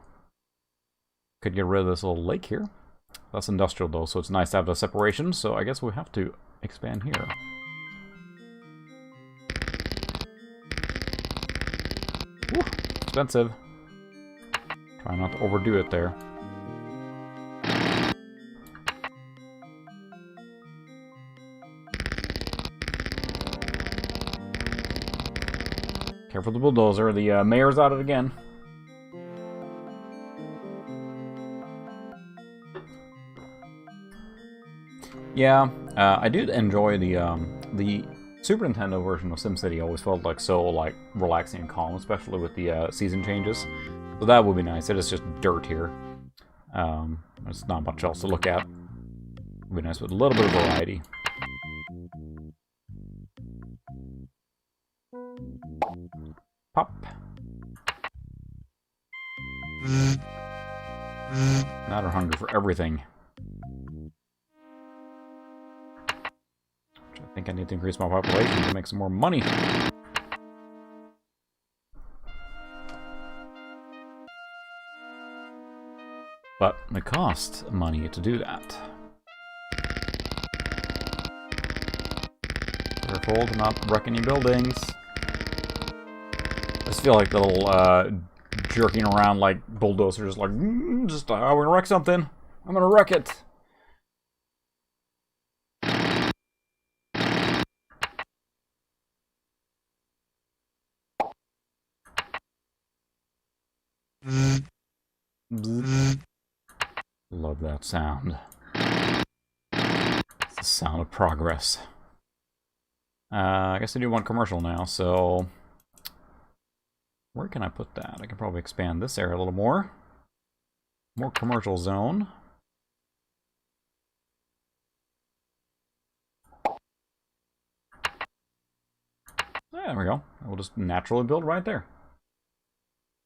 could get rid of this little lake here. That's industrial though, so it's nice to have the separation, so I guess we have to expand here. Woo, expensive. Try not to overdo it there. Careful the bulldozer, the mayor's at it again. Yeah, I did enjoy the Super Nintendo version of SimCity. Always felt like so like relaxing and calm, especially with the season changes. So that would be nice. It is just dirt here. There's not much else to look at. It would be nice with a little bit of variety. Pop. Now they're hungry for everything. I think I need to increase my population to make some more money. But it costs money to do that. Careful to not wreck any buildings. I just feel like the little jerking around like bulldozers, like, we're gonna wreck something. I'm gonna wreck it. Love that sound. It's the sound of progress. I guess I do want commercial now, so where can I put that? I can probably expand this area a little more. More commercial zone. There we go. We'll just naturally build right there.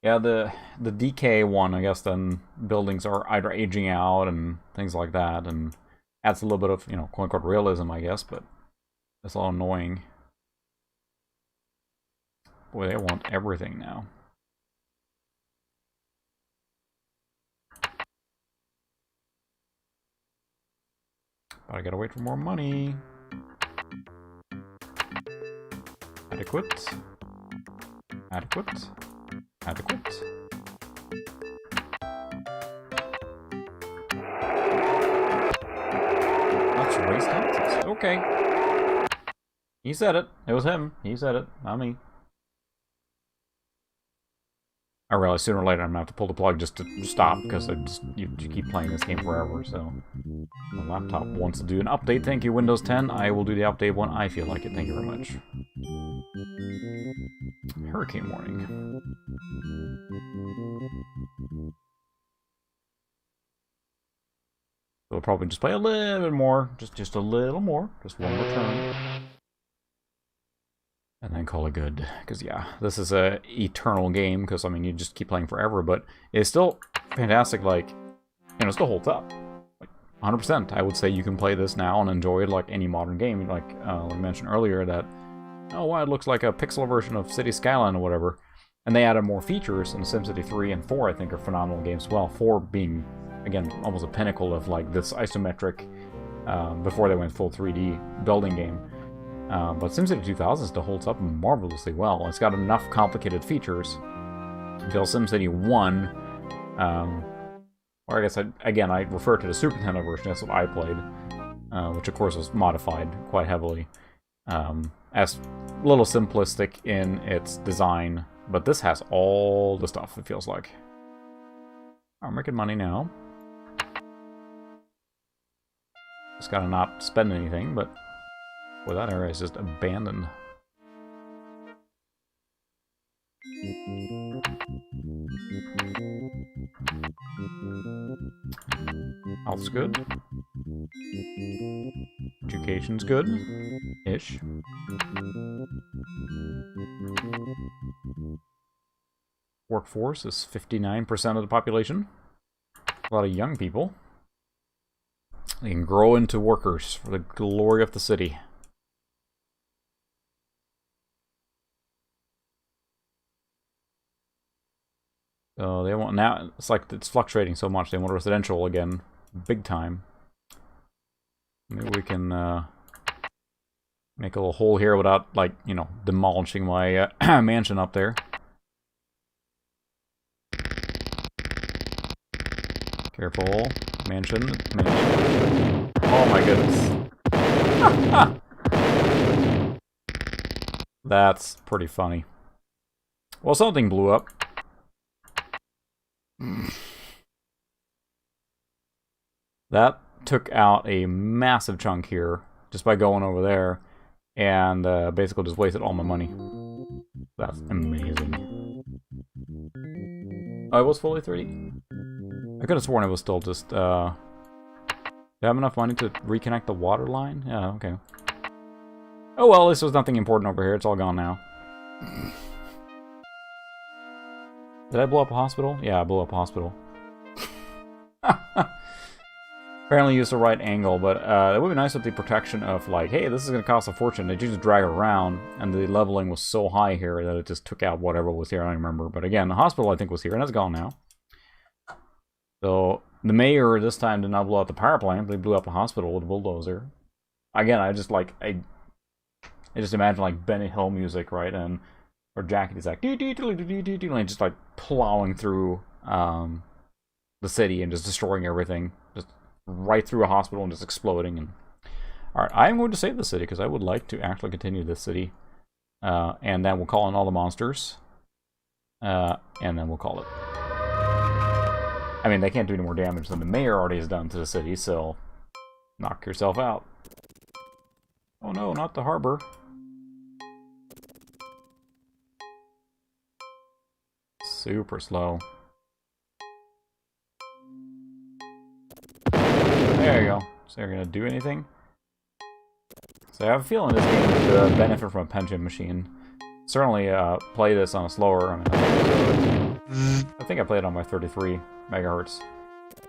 Yeah, the DK one, I guess then buildings are either aging out and things like that, and adds a little bit of, you know, quote-unquote realism, I guess, but it's a little annoying. Boy, they want everything now. But I gotta wait for more money. Adequate. Adequate. Adequate. Let's raise taxes. Okay. He said it. It was him. He said it, not me. I realize sooner or later I'm gonna have to pull the plug just to stop, because you keep playing this game forever, so. The laptop wants to do an update. Thank you, Windows 10. I will do the update when I feel like it. Thank you very much. Hurricane warning. We'll probably just play a little bit more. Just a little more. Just one more turn. And then call it good. Because, yeah, this is a eternal game. Because, I mean, you just keep playing forever. But it's still fantastic. Like, you know, it still holds up. Like, 100%. I would say you can play this now and enjoy it like any modern game. Like I mentioned earlier that, oh, wow, it looks like a pixel version of City Skyline or whatever. And they added more features in SimCity 3 and 4, I think, are phenomenal games as well. 4 being, again, almost a pinnacle of, like, this isometric, before they went full 3D building game. But SimCity 2000 still holds up marvelously well. It's got enough complicated features until SimCity 1, or I guess, I refer to the Super Nintendo version, that's what I played, which of course was modified quite heavily. As a little simplistic in its design, but this has all the stuff, it feels like. I'm making money now. Just gotta not spend anything, but well, that area is just abandoned. Health's good. Education's good. Ish. Workforce is 59% of the population. A lot of young people. They can grow into workers for the glory of the city. So they want now. It's like it's fluctuating so much. They want residential again, big time. Maybe we can make a little hole here without, like, you know, demolishing my mansion up there. Careful, mansion. Oh my goodness. That's pretty funny. Well, something blew up. That took out a massive chunk here just by going over there, and basically just wasted all my money. That's amazing. Oh, it was fully 3D? I could have sworn it was still just, do I have enough money to reconnect the water line? Yeah, okay. Oh well, at least there's nothing important over here. It's all gone now. Did I blow up a hospital? Yeah, I blew up a hospital. Apparently used the right angle, but it would be nice with the protection of, like, hey, this is going to cost a fortune. They just drag it around, and the leveling was so high here that it just took out whatever was here. I don't remember. But again, the hospital, I think, was here, and it's gone now. So the mayor this time did not blow up the power plant, but he blew up a hospital with a bulldozer. Again, I just imagine like Benny Hill music, right? And or Jackie is like and just like plowing through the city and just destroying everything, just right through a hospital and just exploding. And all right, I'm going to save the city because I would like to actually continue this city, and then we'll call in all the monsters, and then we'll call it. I mean, they can't do any more damage than the mayor already has done to the city, so knock yourself out. Oh no, not the harbor. Super slow. There you go. So they're gonna do anything? So I have a feeling this game would benefit from a pension machine. Certainly play this on a slower. I think I played it on my 33 megahertz.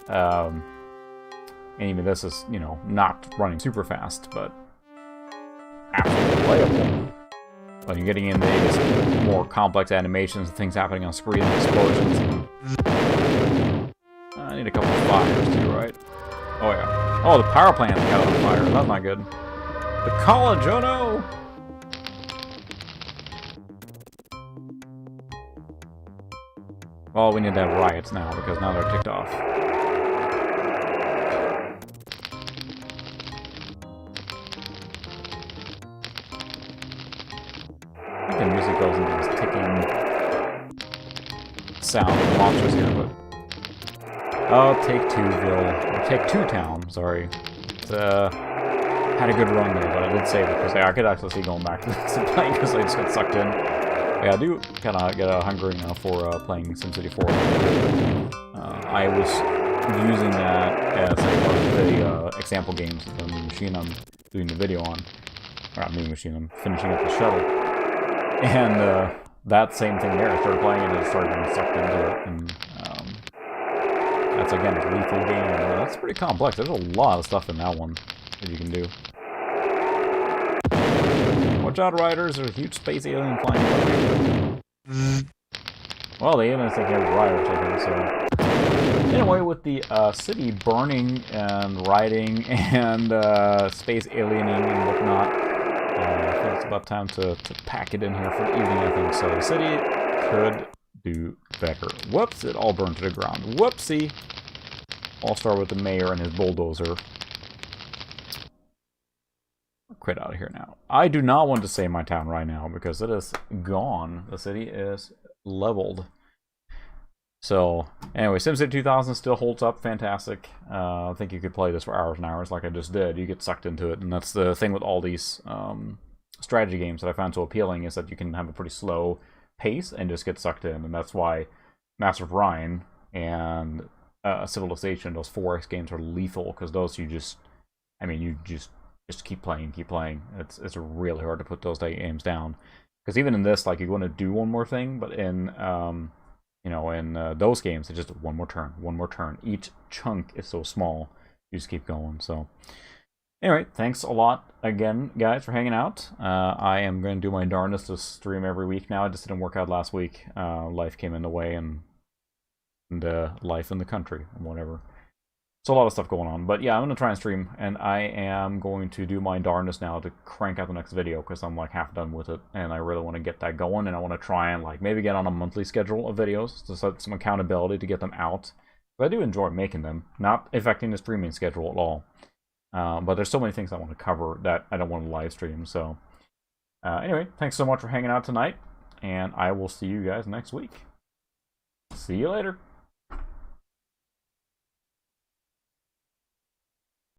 And even this is, you know, not running super fast, but absolutely playable. When you're getting into these more complex animations and things happening on screen and explosions. I need a couple of fires too, right? Oh yeah. Oh, the power plant got on fire. That's not good. The college, oh no! Well, we need to have riots now, because now they're ticked off. I think the music goes into this ticking sound of monsters here, but... Oh, Take-Two-ville. Or Take-Two-Town, sorry. It's, had a good run there, but I did save it, because I could actually see going back to this and playing, because I just got sucked in. Yeah, I do kind of get hungry now for playing SimCity 4. I was using that as one of the example games of the new machine I'm doing the video on. Or not new machine, I'm finishing up the shuttle. And that same thing there, I started playing and I started getting sucked into it. And that's, again, a lethal game. And that's pretty complex. There's a lot of stuff in that one that you can do. Watch out, riders! There's a huge space alien flying above you. Well, the aliens think they're riders, I think, so... Anyway, with the city burning and riding and space aliening and whatnot, I think it's about time to pack it in here for the evening, I think. So the city could do better. Whoops, it all burned to the ground. Whoopsie! I'll start with the mayor and his bulldozer. Quit out of here now. I do not want to save my town right now because it is gone. The city is leveled. So, anyway, SimCity 2000 still holds up fantastic. I think you could play this for hours and hours like I just did. You get sucked into it, and that's the thing with all these strategy games that I found so appealing is that you can have a pretty slow, pace and just get sucked in, and that's why Master of Rhine and Civilization, those 4X games are lethal, because those you just, I mean, you just keep playing, keep playing. It's really hard to put those games down, because even in this, like, you want to do one more thing, but in you know, in those games, it's just one more turn, one more turn. Each chunk is so small, you just keep going. So anyway, thanks a lot again, guys, for hanging out. I am going to do my darndest to stream every week now. It just didn't work out last week. Life came in the way, and life in the country, and whatever. So a lot of stuff going on. But yeah, I'm going to try and stream, and I am going to do my darndest now to crank out the next video, because I'm like half done with it, and I really want to get that going, and I want to try and like maybe get on a monthly schedule of videos to set some accountability to get them out. But I do enjoy making them, not affecting the streaming schedule at all. But there's so many things I want to cover that I don't want to live stream. So anyway, thanks so much for hanging out tonight, and I will see you guys next week. See you later.